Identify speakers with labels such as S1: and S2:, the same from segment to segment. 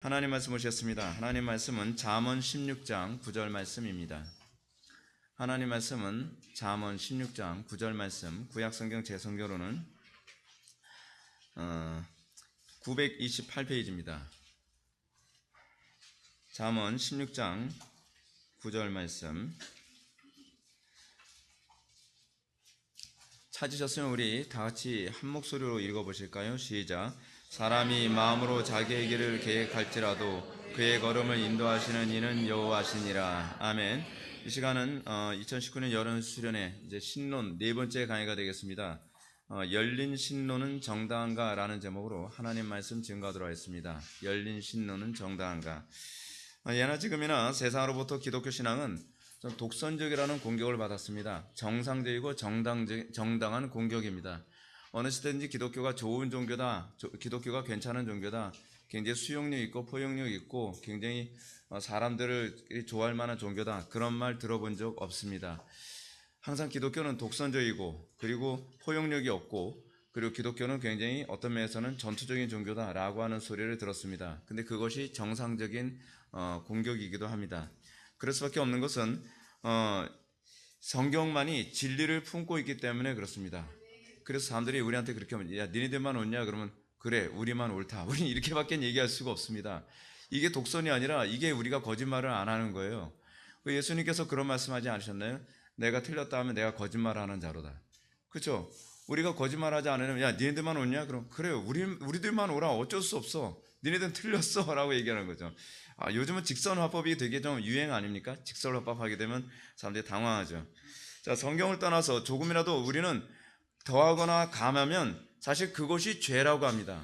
S1: 하나님 말씀 오셨습니다. 하나님 말씀은 잠언 16장 9절 말씀입니다. 하나님 말씀은 잠언 16장 9절 말씀, 구약성경 제성경로는 928페이지입니다. 잠언 16장 9절 말씀 찾으셨으면 우리 다 같이 한 목소리로 읽어보실까요? 시작. 사람이 마음으로 자기의 길을 계획할지라도 그의 걸음을 인도하시는 이는 여호와시니라. 아멘. 이 시간은 2019년 여름 수련회 이제 신론 네 번째 강의가 되겠습니다. 열린 신론은 정당한가? 라는 제목으로 하나님 말씀 증거하도록 하겠습니다. 열린 신론은 정당한가? 예나 지금이나 세상으로부터 기독교 신앙은 좀 독선적이라는 공격을 받았습니다. 정상적이고 정당한 공격입니다. 어느 시대든지 기독교가 좋은 종교다, 기독교가 괜찮은 종교다, 굉장히 수용력 있고 포용력 있고 굉장히 사람들을 좋아할 만한 종교다, 그런 말 들어본 적 없습니다. 항상 기독교는 독선적이고 그리고 포용력이 없고, 그리고 기독교는 굉장히 어떤 면에서는 전투적인 종교다라고 하는 소리를 들었습니다. 근데 그것이 정상적인 공격이기도 합니다. 그럴 수밖에 없는 것은 성경만이 진리를 품고 있기 때문에 그렇습니다. 그래서 사람들이 우리한테 그렇게 하면, 야, 니네들만 옳냐? 그러면 그래, 우리만 옳다. 우리는 이렇게밖에 얘기할 수가 없습니다. 이게 독선이 아니라 이게 우리가 거짓말을 안 하는 거예요. 예수님께서 그런 말씀하지 않으셨나요? 내가 틀렸다 하면 내가 거짓말하는 자로다. 그렇죠? 우리가 거짓말하지 않으면, 야, 니네들만 옳냐? 그럼 그래요, 우리들만 옳아. 어쩔 수 없어. 니네들은 틀렸어 라고 얘기하는 거죠. 요즘은 직선화법이 되게 좀 유행 아닙니까? 직선화법 하게 되면 사람들이 당황하죠. 자, 성경을 떠나서 조금이라도 우리는 더하거나 감하면 사실 그것이 죄라고 합니다.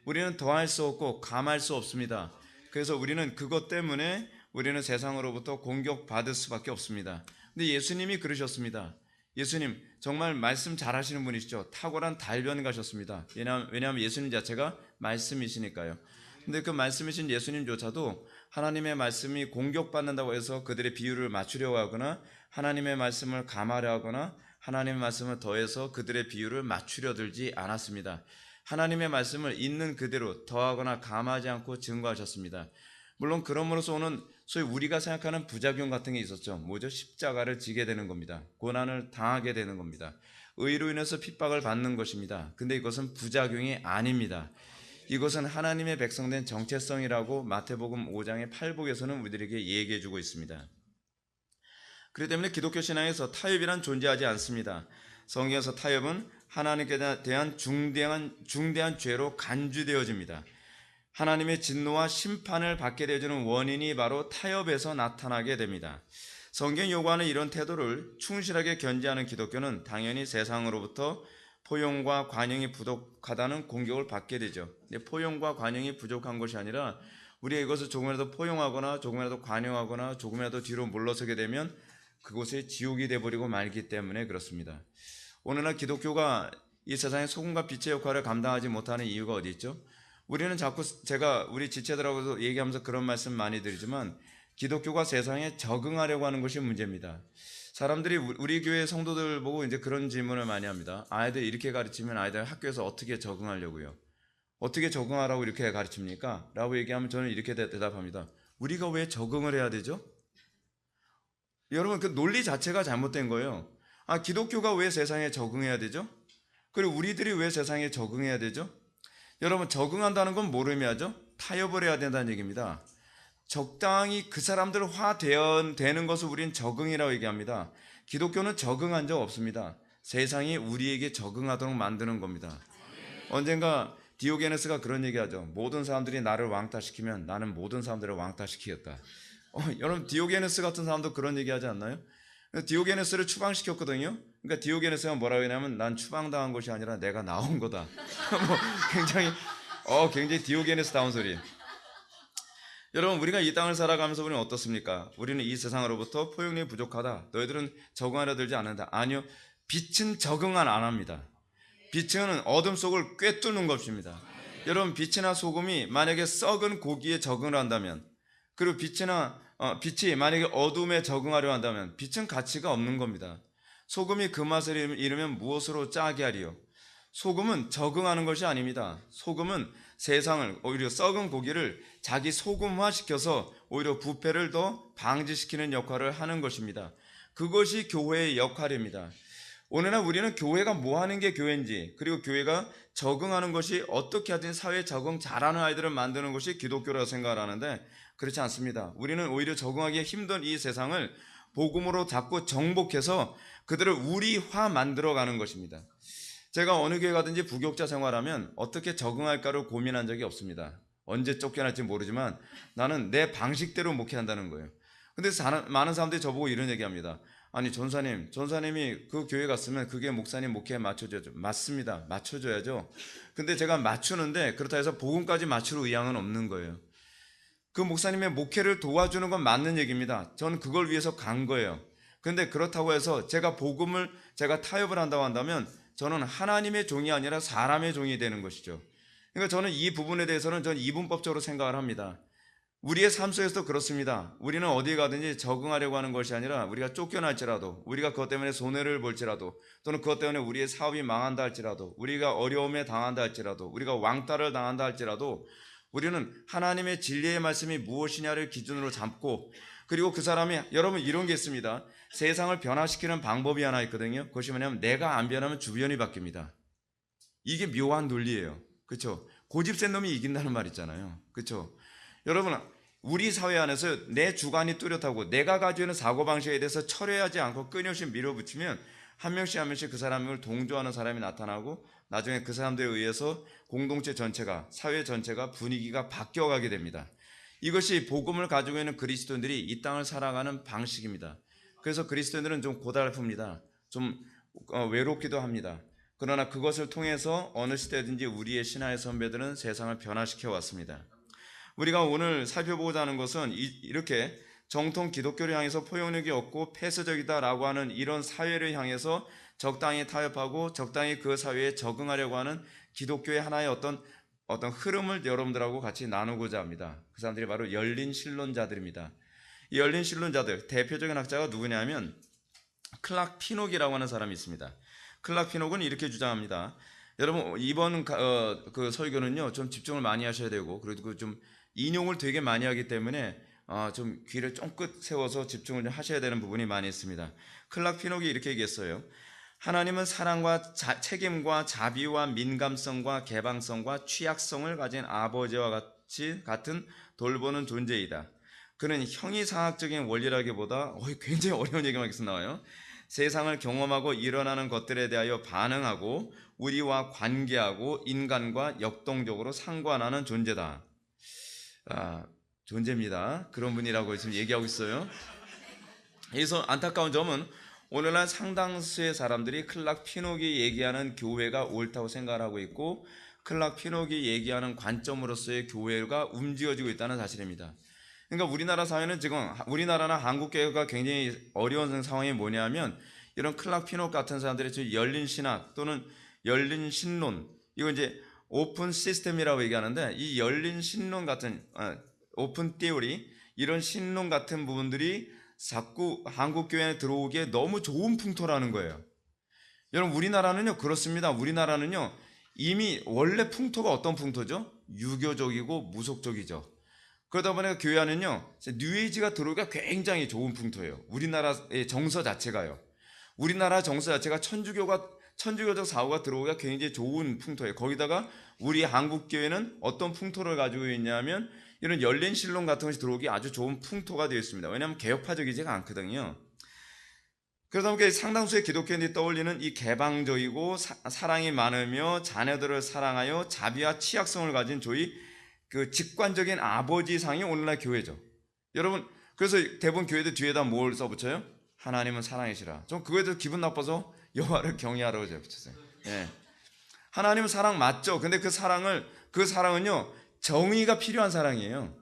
S1: 우리는 더할 수 없고 감할 수 없습니다. 그래서 우리는 그것 때문에 우리는 세상으로부터 공격받을 수밖에 없습니다. 근데 예수님이 그러셨습니다. 예수님 정말 말씀 잘하시는 분이시죠. 탁월한 달변 가셨습니다. 왜냐하면 예수님 자체가 말씀이시니까요. 근데 그 말씀이신 예수님조차도 하나님의 말씀이 공격받는다고 해서 그들의 비유를 맞추려고 하거나 하나님의 말씀을 감하려 하거나 하나님의 말씀을 더해서 그들의 비유를 맞추려 들지 않았습니다. 하나님의 말씀을 있는 그대로 더하거나 감하지 않고 증거하셨습니다. 물론 그럼으로써 오는 소위 우리가 생각하는 부작용 같은 게 있었죠. 뭐죠? 십자가를 지게 되는 겁니다. 고난을 당하게 되는 겁니다. 의로 인해서 핍박을 받는 것입니다. 근데 이것은 부작용이 아닙니다. 이것은 하나님의 백성된 정체성이라고 마태복음 5장의 8복에서는 우리들에게 얘기해주고 있습니다. 그렇기 때문에 기독교 신앙에서 타협이란 존재하지 않습니다. 성경에서 타협은 하나님께 대한 중대한 죄로 간주되어집니다. 하나님의 진노와 심판을 받게 되어지는 원인이 바로 타협에서 나타나게 됩니다. 성경이 요구하는 이런 태도를 충실하게 견지하는 기독교는 당연히 세상으로부터 포용과 관용이 부족하다는 공격을 받게 되죠. 포용과 관용이 부족한 것이 아니라 우리가 이것을 조금이라도 포용하거나 조금이라도 관용하거나 조금이라도 뒤로 물러서게 되면 그곳에 지옥이 되어버리고 말기 때문에 그렇습니다. 오늘날 기독교가 이 세상의 소금과 빛의 역할을 감당하지 못하는 이유가 어디 있죠? 우리는 자꾸 제가 우리 지체들하고도 얘기하면서 그런 말씀 많이 드리지만 기독교가 세상에 적응하려고 하는 것이 문제입니다. 사람들이 우리 교회 성도들 보고 이제 그런 질문을 많이 합니다. 아이들 이렇게 가르치면 아이들 학교에서 어떻게 적응하려고요? 어떻게 적응하라고 이렇게 가르칩니까? 라고 얘기하면 저는 이렇게 대답합니다. 우리가 왜 적응을 해야 되죠? 여러분, 그 논리 자체가 잘못된 거예요. 기독교가 왜 세상에 적응해야 되죠? 그리고 우리들이 왜 세상에 적응해야 되죠? 여러분, 적응한다는 건 뭘 의미하죠? 타협을 해야 된다는 얘기입니다. 적당히 그 사람들 화되는 것을 우리는 적응이라고 얘기합니다. 기독교는 적응한 적 없습니다. 세상이 우리에게 적응하도록 만드는 겁니다. 언젠가 디오게네스가 그런 얘기하죠. 모든 사람들이 나를 왕따시키면 나는 모든 사람들을 왕따시키겠다. 여러분, 디오게네스 같은 사람도 그런 얘기하지 않나요? 디오게네스를 추방시켰거든요. 그러니까 디오게네스가 뭐라고 했냐면 난 추방당한 것이 아니라 내가 나온 거다. 굉장히 디오게네스다운 소리. 여러분, 우리가 이 땅을 살아가면서 우리는 어떻습니까? 우리는 이 세상으로부터 포용력이 부족하다. 너희들은 적응하려 들지 않는다. 아니요, 빛은 적응 안 합니다. 빛은 어둠 속을 꿰뚫는 것입니다. 여러분, 빛이나 소금이 만약에 썩은 고기에 적응을 한다면, 그리고 빛이 만약에 어둠에 적응하려 한다면 빛은 가치가 없는 겁니다. 소금이 그 맛을 잃으면 무엇으로 짜게 하리요? 소금은 적응하는 것이 아닙니다. 소금은 세상을 오히려 썩은 고기를 자기 소금화시켜서 오히려 부패를 더 방지시키는 역할을 하는 것입니다. 그것이 교회의 역할입니다. 오늘날 우리는 교회가 뭐 하는 게 교회인지, 그리고 교회가 적응하는 것이 어떻게 하든 사회에 적응 잘하는 아이들을 만드는 것이 기독교라고 생각을 하는데 그렇지 않습니다. 우리는 오히려 적응하기 힘든 이 세상을 복음으로 자꾸 정복해서 그들을 우리화 만들어가는 것입니다. 제가 어느 교회 가든지 부교육자 생활하면 어떻게 적응할까를 고민한 적이 없습니다. 언제 쫓겨날지 모르지만 나는 내 방식대로 목회한다는 거예요. 근데 많은 사람들이 저보고 이런 얘기합니다. 아니 전사님이 그 교회 갔으면 그게 목사님 목회에 맞춰줘야죠. 맞습니다. 맞춰줘야죠. 근데 제가 맞추는데 그렇다 해서 복음까지 맞출 의향은 없는 거예요. 그 목사님의 목회를 도와주는 건 맞는 얘기입니다. 저는 그걸 위해서 간 거예요. 근데 그렇다고 해서 제가 타협을 한다고 한다면 저는 하나님의 종이 아니라 사람의 종이 되는 것이죠. 그러니까 저는 이 부분에 대해서는 저는 이분법적으로 생각을 합니다. 우리의 삶 속에서도 그렇습니다. 우리는 어디에 가든지 적응하려고 하는 것이 아니라 우리가 쫓겨날지라도, 우리가 그것 때문에 손해를 볼지라도, 또는 그것 때문에 우리의 사업이 망한다 할지라도, 우리가 어려움에 당한다 할지라도, 우리가 왕따를 당한다 할지라도 우리는 하나님의 진리의 말씀이 무엇이냐를 기준으로 잡고, 그리고 그 사람이, 여러분 이런 게 있습니다. 세상을 변화시키는 방법이 하나 있거든요. 그것이 뭐냐면 내가 안 변하면 주변이 바뀝니다. 이게 묘한 논리예요. 그렇죠? 고집 센 놈이 이긴다는 말 있잖아요. 그렇죠? 여러분, 우리 사회 안에서 내 주관이 뚜렷하고 내가 가지고 있는 사고방식에 대해서 철회하지 않고 끊임없이 밀어붙이면 한 명씩 그 사람을 동조하는 사람이 나타나고 나중에 그 사람들에 의해서 공동체 전체가, 사회 전체가 분위기가 바뀌어가게 됩니다. 이것이 복음을 가지고 있는 그리스도인들이 이 땅을 살아가는 방식입니다. 그래서 그리스도인들은 좀 고달픕니다. 좀 외롭기도 합니다. 그러나 그것을 통해서 어느 시대든지 우리의 신화의 선배들은 세상을 변화시켜 왔습니다. 우리가 오늘 살펴보고자 하는 것은 이렇게 정통 기독교를 향해서 포용력이 없고 폐쇄적이다라고 하는 이런 사회를 향해서 적당히 타협하고 적당히 그 사회에 적응하려고 하는 기독교의 하나의 어떤 흐름을 여러분들하고 같이 나누고자 합니다. 그 사람들이 바로 열린 신론자들입니다. 이 열린 신론자들 대표적인 학자가 누구냐면 클락 피녹이라고 하는 사람이 있습니다. 클락 피녹은 이렇게 주장합니다. 여러분 이번 그 설교는요 좀 집중을 많이 하셔야 되고, 그리고 좀 인용을 되게 많이 하기 때문에 좀 귀를 쫑긋 세워서 집중을 좀 하셔야 되는 부분이 많이 있습니다. 클락 피녹이 이렇게 얘기했어요. 하나님은 사랑과 책임과 자비와 민감성과 개방성과 취약성을 가진 아버지와 같은 돌보는 존재이다. 그는 형이상학적인 원리라기보다 굉장히 어려운 얘기만 계속 나와요. 세상을 경험하고 일어나는 것들에 대하여 반응하고 우리와 관계하고 인간과 역동적으로 상관하는 존재다. 존재입니다. 그런 분이라고 지금 얘기하고 있어요. 여기서 안타까운 점은 오늘날 상당수의 사람들이 클락 피녹이 얘기하는 교회가 옳다고 생각을 하고 있고, 클락 피녹이 얘기하는 관점으로서의 교회가 움직여지고 있다는 사실입니다. 그러니까 우리나라 사회는 지금, 우리나라나 한국 교회가 굉장히 어려운 상황이 뭐냐면 이런 클락 피녹 같은 사람들이 열린 신학 또는 열린 신론, 이거 이제 오픈 시스템이라고 얘기하는데, 이 열린 신론 같은 오픈 티오리, 이런 신론 같은 부분들이 자꾸 한국 교회에 들어오기에 너무 좋은 풍토라는 거예요. 여러분 우리나라는요 그렇습니다. 우리나라는요 이미 원래 풍토가 어떤 풍토죠? 유교적이고 무속적이죠. 그러다 보니까 교회 안은요 뉴에이지가 들어오기가 굉장히 좋은 풍토예요. 우리나라의 정서 자체가요. 우리나라 정서 자체가 천주교적 사고가 들어오기가 굉장히 좋은 풍토예요. 거기다가 우리 한국 교회는 어떤 풍토를 가지고 있냐면 이런 열린 신론 같은 것이 들어오기 아주 좋은 풍토가 되어 있습니다. 왜냐하면 개혁파적이지가 않거든요. 그러다 보니까 상당수의 기독교인들이 떠올리는 이 개방적이고 사랑이 많으며 자녀들을 사랑하여 자비와 취약성을 가진 그 직관적인 아버지상이 오늘날 교회죠. 여러분 그래서 대부분 교회들 뒤에다 뭘 써붙여요? 하나님은 사랑이시라. 좀 그거에 대해서 기분 나빠서 여호와를 경외하라고 붙였어요. 예. 하나님은 사랑 맞죠? 근데 그 사랑은요 정의가 필요한 사랑이에요.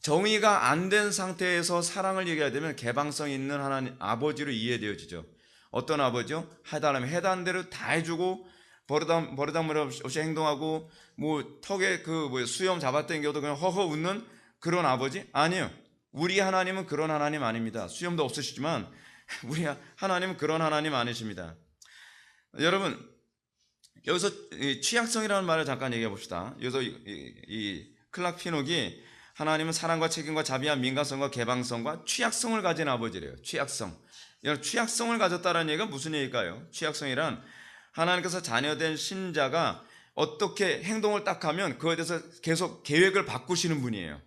S1: 정의가 안 된 상태에서 사랑을 얘기해야 되면 개방성 있는 하나님 아버지로 이해되어지죠. 어떤 아버지요? 해달라면 해달라는 대로 다 해주고 버르장머리 없이 행동하고 턱에 수염 잡아당겨도 그냥 허허 웃는 그런 아버지? 아니에요. 우리 하나님은 그런 하나님 아닙니다. 수염도 없으시지만 우리 하나님은 그런 하나님 아니십니다. 여러분 여기서 이 취약성이라는 말을 잠깐 얘기해 봅시다. 여기서 이 클락 피녹이 하나님은 사랑과 책임과 자비와 민감성과 개방성과 취약성을 가진 아버지래요. 취약성. 이런 취약성을 가졌다는 얘기가 무슨 얘기일까요? 취약성이란 하나님께서 자녀된 신자가 어떻게 행동을 딱 하면 그거에 대해서 계속 계획을 바꾸시는 분이에요.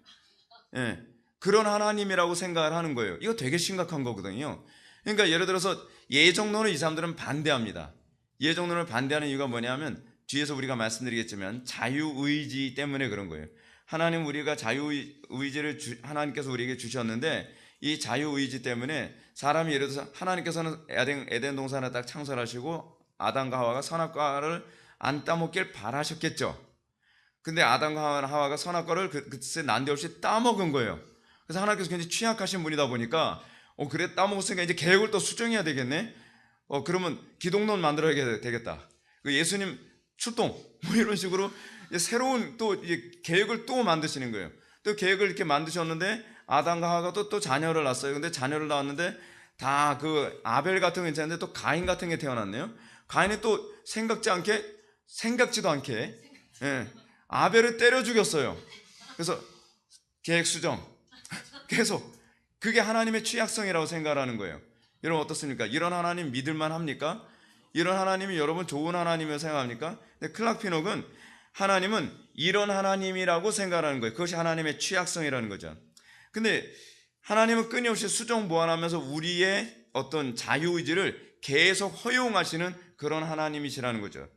S1: 예, 그런 하나님이라고 생각을 하는 거예요. 이거 되게 심각한 거거든요. 그러니까 예를 들어서 예정론을 이 사람들은 반대합니다. 예정론을 반대하는 이유가 뭐냐면 뒤에서 우리가 말씀드리겠지만 자유의지 때문에 그런 거예요. 하나님 우리가 자유의지를 하나님께서 우리에게 주셨는데 이 자유의지 때문에 사람이 예를 들어서 하나님께서는 에덴 동산을 딱 창설하시고 아담과 하와가 선악과를 안 따먹길 바라셨겠죠. 근데 아담과 하와가 선악과를 그때 난데없이 따먹은 거예요. 그래서 하나님께서 굉장히 취약하신 분이다 보니까 그래 따먹었으니까 이제 계획을 또 수정해야 되겠네. 그러면 기독론 만들어야 되겠다. 예수님 출동 뭐 이런 식으로 새로운 또 계획을 또 만드시는 거예요. 또 계획을 이렇게 만드셨는데 아담과 하와가 또 자녀를 낳았어요. 근데 자녀를 낳았는데 다 그 아벨 같은 거 괜찮은데 또 가인 같은 게 태어났네요. 가인이 또 생각지도 않게 아벨을 때려 죽였어요. 그래서 계획 수정 계속 그게 하나님의 취약성이라고 생각하는 거예요. 여러분 어떻습니까? 이런 하나님 믿을만 합니까? 이런 하나님이 여러분 좋은 하나님이라고 생각합니까? 근데 클락 피녹은 하나님은 이런 하나님이라고 생각하는 거예요. 그것이 하나님의 취약성이라는 거죠. 근데 하나님은 끊임없이 수정 보완하면서 우리의 어떤 자유의지를 계속 허용하시는 그런 하나님이시라는 거죠.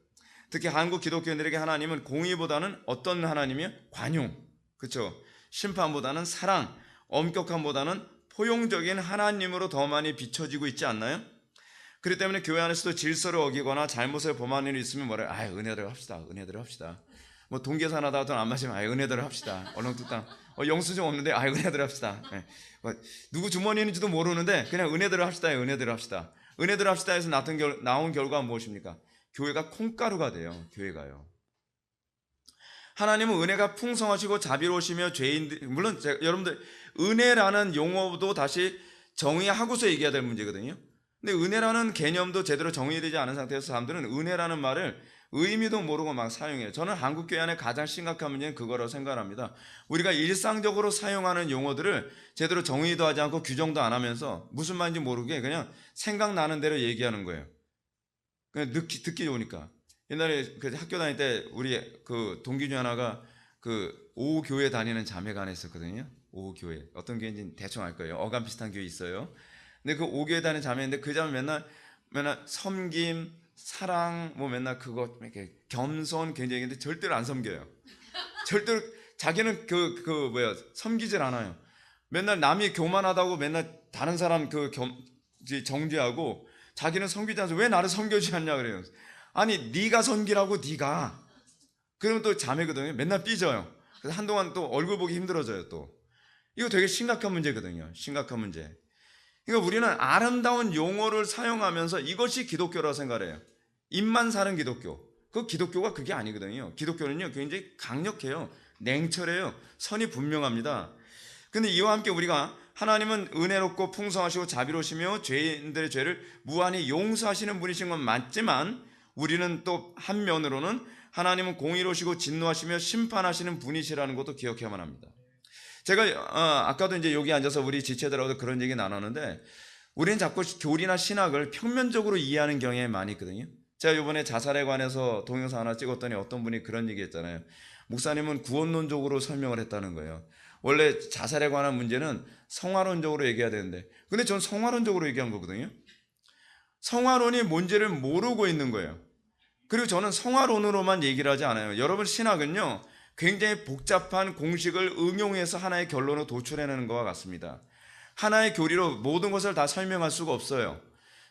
S1: 특히 한국 기독교인들에게 하나님은 공의보다는 어떤 하나님이요? 관용, 그렇죠? 심판보다는 사랑, 엄격함보다는 포용적인 하나님으로 더 많이 비춰지고 있지 않나요? 그렇기 때문에 교회 안에서도 질서를 어기거나 잘못을 범하는 일이 있으면 뭐래요? 은혜대로 합시다. 은혜대로 합시다. 뭐 동계산 하다가 돈 안 마시면 은혜대로 합시다. 얼렁뚱땅 영수증 없는데 은혜대로 합시다. 누구 주머니인지도 모르는데 그냥 은혜대로 합시다. 은혜대로 합시다. 은혜대로 합시다 해서 나온 결과가 무엇입니까? 교회가 콩가루가 돼요. 교회가요. 하나님은 은혜가 풍성하시고 자비로우시며 죄인들, 물론 여러분들 은혜라는 용어도 다시 정의하고서 얘기해야 될 문제거든요. 근데 은혜라는 개념도 제대로 정의되지 않은 상태에서 사람들은 은혜라는 말을 의미도 모르고 막 사용해요. 저는 한국 교회 안에 가장 심각한 문제는 그거라고 생각합니다. 우리가 일상적으로 사용하는 용어들을 제대로 정의도 하지 않고 규정도 안 하면서 무슨 말인지 모르게 그냥 생각나는 대로 얘기하는 거예요. 그냥 듣기 좋으니까. 옛날에 그 학교 다닐 때 우리 그 동기 중 하나가 그 오후 교회 다니는 자매가 하나 있었거든요. 오후 교회 어떤 교회인지 대충 알 거예요. 어감 비슷한 교회 있어요. 근데 그 오후 교회 다니는 자매인데 그 자매 맨날 섬김, 사랑 뭐 맨날 그거 이렇게 겸손 굉장히 근데 절대로 안 섬겨요. 절대로 자기는 섬기질 않아요. 맨날 남이 교만하다고 맨날 다른 사람 정죄하고 자기는 섬기지 않아서 왜 나를 섬겨주지 않냐 그래요. 아니 네가 섬기라고 네가. 그러면 또 자매거든요. 맨날 삐져요. 그래서 한동안 또 얼굴 보기 힘들어져요. 또 이거 되게 심각한 문제거든요. 심각한 문제. 그러니까 우리는 아름다운 용어를 사용하면서 이것이 기독교라고 생각해요. 입만 사는 기독교. 그 기독교가 그게 아니거든요. 기독교는요 굉장히 강력해요. 냉철해요. 선이 분명합니다. 근데 이와 함께 우리가 하나님은 은혜롭고 풍성하시고 자비로우시며 죄인들의 죄를 무한히 용서하시는 분이신 건 맞지만 우리는 또 한면으로는 하나님은 공의로우시고 진노하시며 심판하시는 분이시라는 것도 기억해야만 합니다. 제가 아까도 이제 여기 앉아서 우리 지체들하고도 그런 얘기 나눴는데 우리는 자꾸 교리나 신학을 평면적으로 이해하는 경향이 많이 있거든요. 제가 이번에 자살에 관해서 동영상 하나 찍었더니 어떤 분이 그런 얘기 했잖아요. 목사님은 구원론적으로 설명을 했다는 거예요. 원래 자살에 관한 문제는 성화론적으로 얘기해야 되는데 근데 전 성화론적으로 얘기한 거거든요. 성화론이 뭔지를 모르고 있는 거예요. 그리고 저는 성화론으로만 얘기를 하지 않아요. 여러분 신학은요 굉장히 복잡한 공식을 응용해서 하나의 결론을 도출해내는 것과 같습니다. 하나의 교리로 모든 것을 다 설명할 수가 없어요.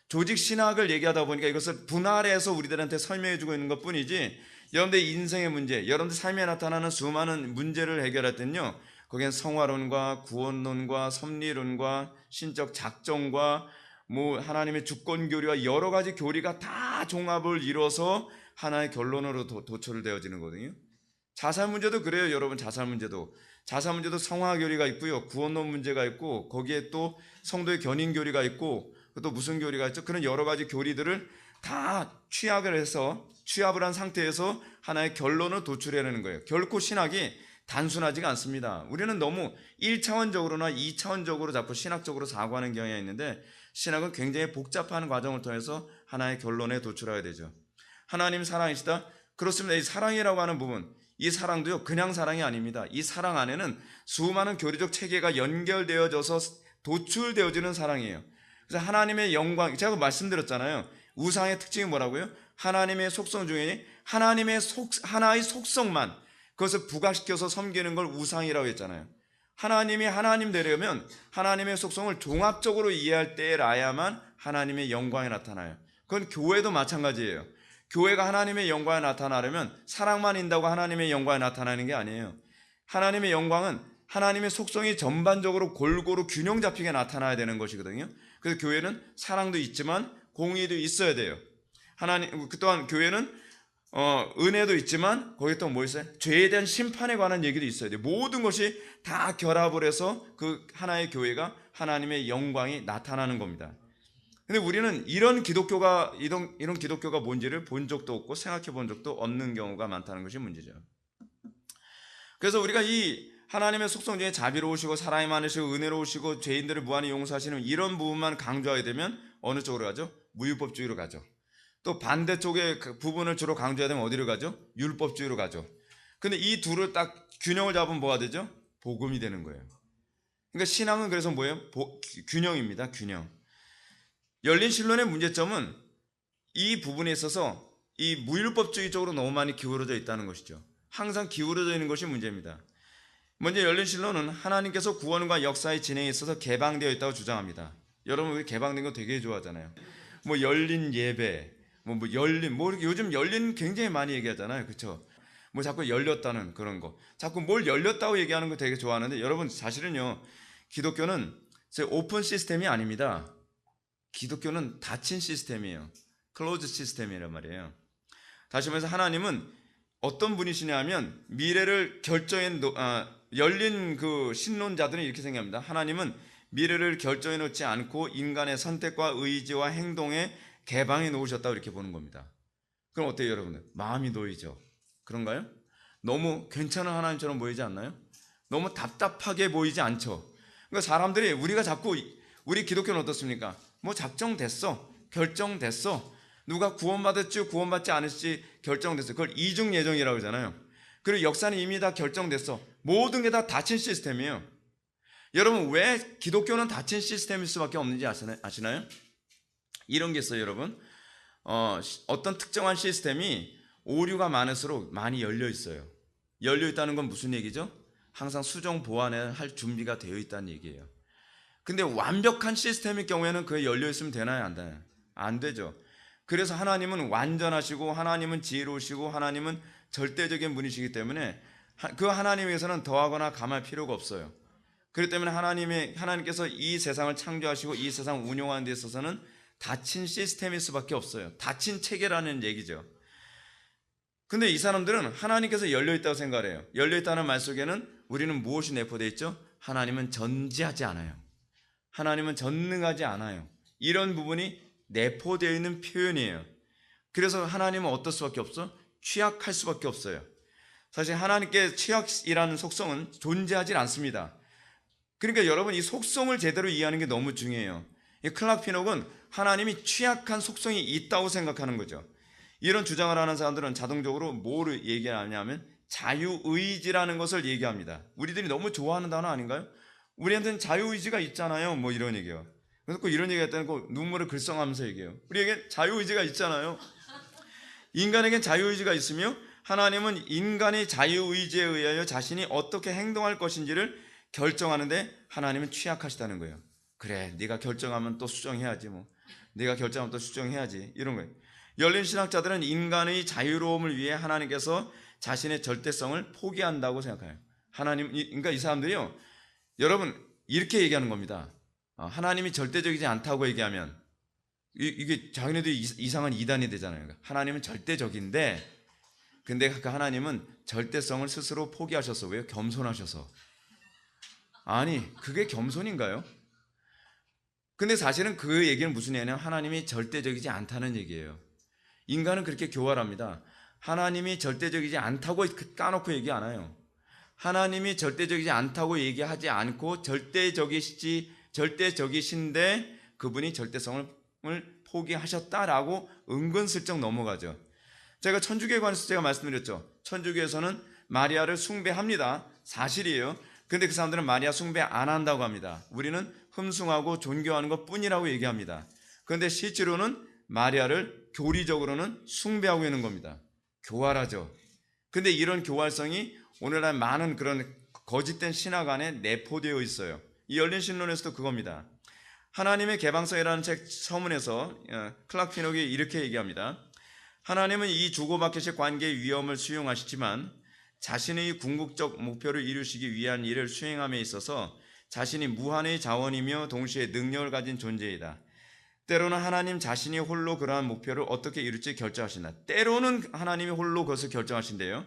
S1: 조직 신학을 얘기하다 보니까 이것을 분할해서 우리들한테 설명해주고 있는 것 뿐이지 여러분들의 인생의 문제, 여러분들 삶에 나타나는 수많은 문제를 해결할 때는요 거기엔 성화론과 구원론과 섭리론과 신적 작정과 뭐 하나님의 주권 교리와 여러 가지 교리가 다 종합을 이뤄서 하나의 결론으로 도출되어지는 거거든요. 자살 문제도 그래요. 여러분 자살 문제도 성화 교리가 있고요. 구원론 문제가 있고 거기에 또 성도의 견인 교리가 있고 또 무슨 교리가 있죠. 그런 여러 가지 교리들을 다 취합을 한 상태에서 하나의 결론을 도출해내는 거예요. 결코 신학이 단순하지가 않습니다. 우리는 너무 1차원적으로나 2차원적으로 자꾸 신학적으로 사고하는 경향이 있는데, 신학은 굉장히 복잡한 과정을 통해서 하나의 결론에 도출해야 되죠. 하나님 사랑이시다. 그렇습니다. 이 사랑이라고 하는 부분, 이 사랑도요 그냥 사랑이 아닙니다. 이 사랑 안에는 수많은 교리적 체계가 연결되어져서 도출되어지는 사랑이에요. 그래서 하나님의 영광, 제가 말씀드렸잖아요. 우상의 특징이 뭐라고요? 하나님의 속성 중에 하나의 속성만, 그것을 부각시켜서 섬기는 걸 우상이라고 했잖아요. 하나님이 하나님 되려면 하나님의 속성을 종합적으로 이해할 때라야만 하나님의 영광이 나타나요. 그건 교회도 마찬가지예요. 교회가 하나님의 영광이 나타나려면 사랑만 있다고 하나님의 영광이 나타나는 게 아니에요. 하나님의 영광은 하나님의 속성이 전반적으로 골고루 균형 잡히게 나타나야 되는 것이거든요. 그래서 교회는 사랑도 있지만 공의도 있어야 돼요. 또한 교회는 은혜도 있지만 거기 또 뭐 있어요? 죄에 대한 심판에 관한 얘기도 있어야 돼요. 모든 것이 다 결합을 해서 그 하나의 교회가 하나님의 영광이 나타나는 겁니다. 근데 우리는 이런 기독교가 뭔지를 본 적도 없고 생각해 본 적도 없는 경우가 많다는 것이 문제죠. 그래서 우리가 이 하나님의 속성 중에 자비로우시고 사랑이 많으시고 은혜로우시고 죄인들을 무한히 용서하시는 이런 부분만 강조하게 되면 어느 쪽으로 가죠? 무율법주의로 가죠. 또 반대쪽의 그 부분을 주로 강조해야 되면 어디로 가죠? 율법주의로 가죠. 근데 이 둘을 딱 균형을 잡으면 뭐가 되죠? 복음이 되는 거예요. 그러니까 신앙은 그래서 뭐예요? 균형입니다. 균형. 열린 신론의 문제점은 이 부분에 있어서 이 무율법주의 쪽으로 너무 많이 기울어져 있다는 것이죠. 항상 기울어져 있는 것이 문제입니다. 먼저 열린 신론은 하나님께서 구원과 역사의 진행에 있어서 개방되어 있다고 주장합니다. 여러분 우리 개방된 거 되게 좋아하잖아요. 뭐 열린 예배, 요즘 열린 굉장히 많이 얘기하잖아요. 그렇죠? 뭐 자꾸 열렸다는 그런 거, 자꾸 뭘 열렸다고 얘기하는 거 되게 좋아하는데, 여러분 사실은요 기독교는 오픈 시스템이 아닙니다. 기독교는 닫힌 시스템이에요. 클로즈 시스템이란 말이에요. 다시 말해서 하나님은 어떤 분이시냐 하면 미래를 열린 그 신론자들은 이렇게 생각합니다. 하나님은 미래를 결정해 놓지 않고 인간의 선택과 의지와 행동에 개방해 놓으셨다고 이렇게 보는 겁니다. 그럼 어때요 여러분들? 마음이 놓이죠. 그런가요? 너무 괜찮은 하나님처럼 보이지 않나요? 너무 답답하게 보이지 않죠. 그러니까 사람들이 우리 기독교는 어떻습니까? 뭐 작정됐어, 결정됐어, 누가 구원받을지 구원받지 않을지 결정됐어. 그걸 이중 예정이라고 하잖아요. 그리고 역사는 이미 다 결정됐어. 모든 게 다 닫힌 시스템이에요. 여러분 왜 기독교는 닫힌 시스템일 수밖에 없는지 아시나요? 이런 게 있어요 여러분. 어떤 특정한 시스템이 오류가 많을수록 많이 열려 있어요. 열려 있다는 건 무슨 얘기죠? 항상 수정 보완을 할 준비가 되어 있다는 얘기예요. 근데 완벽한 시스템일 경우에는 그게 열려 있으면 되나요? 안 되나요? 안 되죠. 그래서 하나님은 완전하시고 하나님은 지혜로우시고 하나님은 절대적인 분이시기 때문에 그 하나님에게서는 더하거나 감할 필요가 없어요. 그렇기 때문에 하나님께서 이 세상을 창조하시고 이 세상을 운용하는 데 있어서는 닫힌 시스템일 수밖에 없어요. 닫힌 체계라는 얘기죠. 근데 이 사람들은 하나님께서 열려있다고 생각해요. 열려있다는 말 속에는 우리는 무엇이 내포되어 있죠? 하나님은 전지하지 않아요. 하나님은 전능하지 않아요. 이런 부분이 내포되어 있는 표현이에요. 그래서 하나님은 어떨 수밖에 없어? 취약할 수밖에 없어요. 사실 하나님께 취약이라는 속성은 존재하지 않습니다. 그러니까 여러분 이 속성을 제대로 이해하는 게 너무 중요해요. 이 클락 피녹은 하나님이 취약한 속성이 있다고 생각하는 거죠. 이런 주장을 하는 사람들은 자동적으로 뭐를 얘기하냐면 자유의지라는 것을 얘기합니다. 우리들이 너무 좋아하는 단어 아닌가요? 우리한테는 자유의지가 있잖아요. 뭐 이런 얘기요. 그래서 꼭 이런 얘기 했다는 거 눈물을 글썽하면서 얘기해요. 우리에게 자유의지가 있잖아요. 인간에겐 자유의지가 있으며 하나님은 인간의 자유의지에 의하여 자신이 어떻게 행동할 것인지를 결정하는데 하나님은 취약하시다는 거예요. 그래, 네가 결정하면 또 수정해야지 뭐. 네가 결정하면 또 수정해야지. 이런 거예요. 열린 신학자들은 인간의 자유로움을 위해 하나님께서 자신의 절대성을 포기한다고 생각해요. 그러니까 이 사람들이요, 여러분 이렇게 얘기하는 겁니다. 하나님이 절대적이지 않다고 얘기하면 이게 자기네들이 이상한 이단이 되잖아요. 하나님은 절대적인데, 근데 그 하나님은 절대성을 스스로 포기하셨어. 왜요? 겸손하셔서. 아니, 그게 겸손인가요? 근데 사실은 그 얘기는 무슨 얘기냐면 하나님이 절대적이지 않다는 얘기예요. 인간은 그렇게 교활합니다. 하나님이 절대적이지 않다고 까놓고 얘기 안 해요. 하나님이 절대적이지 않다고 얘기하지 않고 절대적이신데 그분이 절대성을 포기하셨다라고 은근슬쩍 넘어가죠. 제가 천주교에 관해서 제가 말씀드렸죠. 천주교에서는 마리아를 숭배합니다. 사실이에요. 근데 그 사람들은 마리아 숭배 안 한다고 합니다. 우리는 흠숭하고 존경하는 것 뿐이라고 얘기합니다. 그런데 실제로는 마리아를 교리적으로는 숭배하고 있는 겁니다. 교활하죠. 근데 이런 교활성이 오늘날 많은 그런 거짓된 신학 안에 내포되어 있어요. 이 열린 신론에서도 그겁니다. 하나님의 개방성이라는 책 서문에서 클락 피녹이 이렇게 얘기합니다. 하나님은 이 주고받기식 관계의 위험을 수용하시지만 자신의 궁극적 목표를 이루시기 위한 일을 수행함에 있어서 자신이 무한의 자원이며 동시에 능력을 가진 존재이다. 때로는 하나님 자신이 홀로 그러한 목표를 어떻게 이룰지 결정하신다. 때로는 하나님이 홀로 그것을 결정하신대요.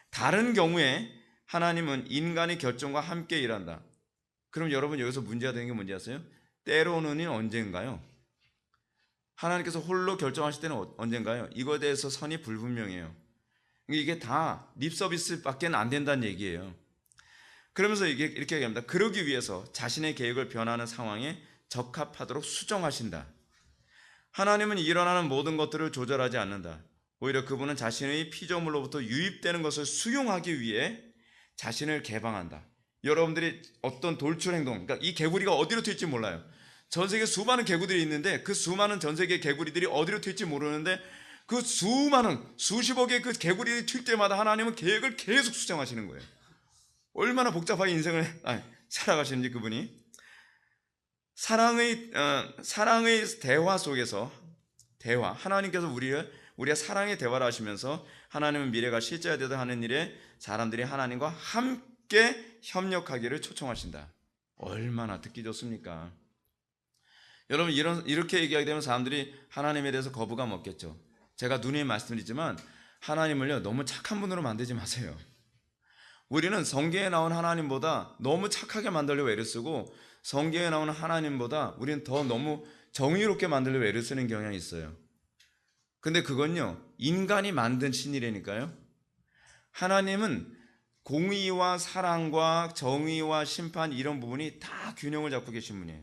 S1: 다른 경우에 하나님은 인간의 결정과 함께 일한다. 그럼 여러분 여기서 문제가 되는 게 뭔지 아세요? 때로는이 언젠가요? 하나님께서 홀로 결정하실 때는 언젠가요? 이거에 대해서 선이 불분명해요. 이게 다 립서비스밖에 안 된다는 얘기예요. 그러면서 이렇게 얘기합니다. 그러기 위해서 자신의 계획을 변하는 상황에 적합하도록 수정하신다. 하나님은 일어나는 모든 것들을 조절하지 않는다. 오히려 그분은 자신의 피조물로부터 유입되는 것을 수용하기 위해 자신을 개방한다. 여러분들이 어떤 돌출 행동, 그러니까 이 개구리가 어디로 튈지 몰라요. 전 세계 수많은 개구리들이 있는데 그 수많은 전 세계 개구리들이 어디로 튈지 모르는데 그 수많은 수십억의 그 개구리들이 튈 때마다 하나님은 계획을 계속 수정하시는 거예요. 얼마나 복잡하게 인생을 살아가시는지 그분이. 사랑의 대화 속에서 하나님께서 우리의 사랑의 대화를 하시면서 하나님은 미래가 실제가 되도록 하는 일에 사람들이 하나님과 함께 협력하기를 초청하신다. 얼마나 듣기 좋습니까? 여러분 이렇게 얘기하게 되면 사람들이 하나님에 대해서 거부감 없겠죠. 제가 누누이 말씀드리지만 하나님을요 너무 착한 분으로 만들지 마세요. 우리는 성경에 나온 하나님보다 너무 착하게 만들려고 애를 쓰고 성경에 나오는 하나님보다 우리는 더 너무 정의롭게 만들려고 애를 쓰는 경향이 있어요. 근데 그건요 인간이 만든 신이라니까요. 하나님은 공의와 사랑과 정의와 심판 이런 부분이 다 균형을 잡고 계신 분이에요.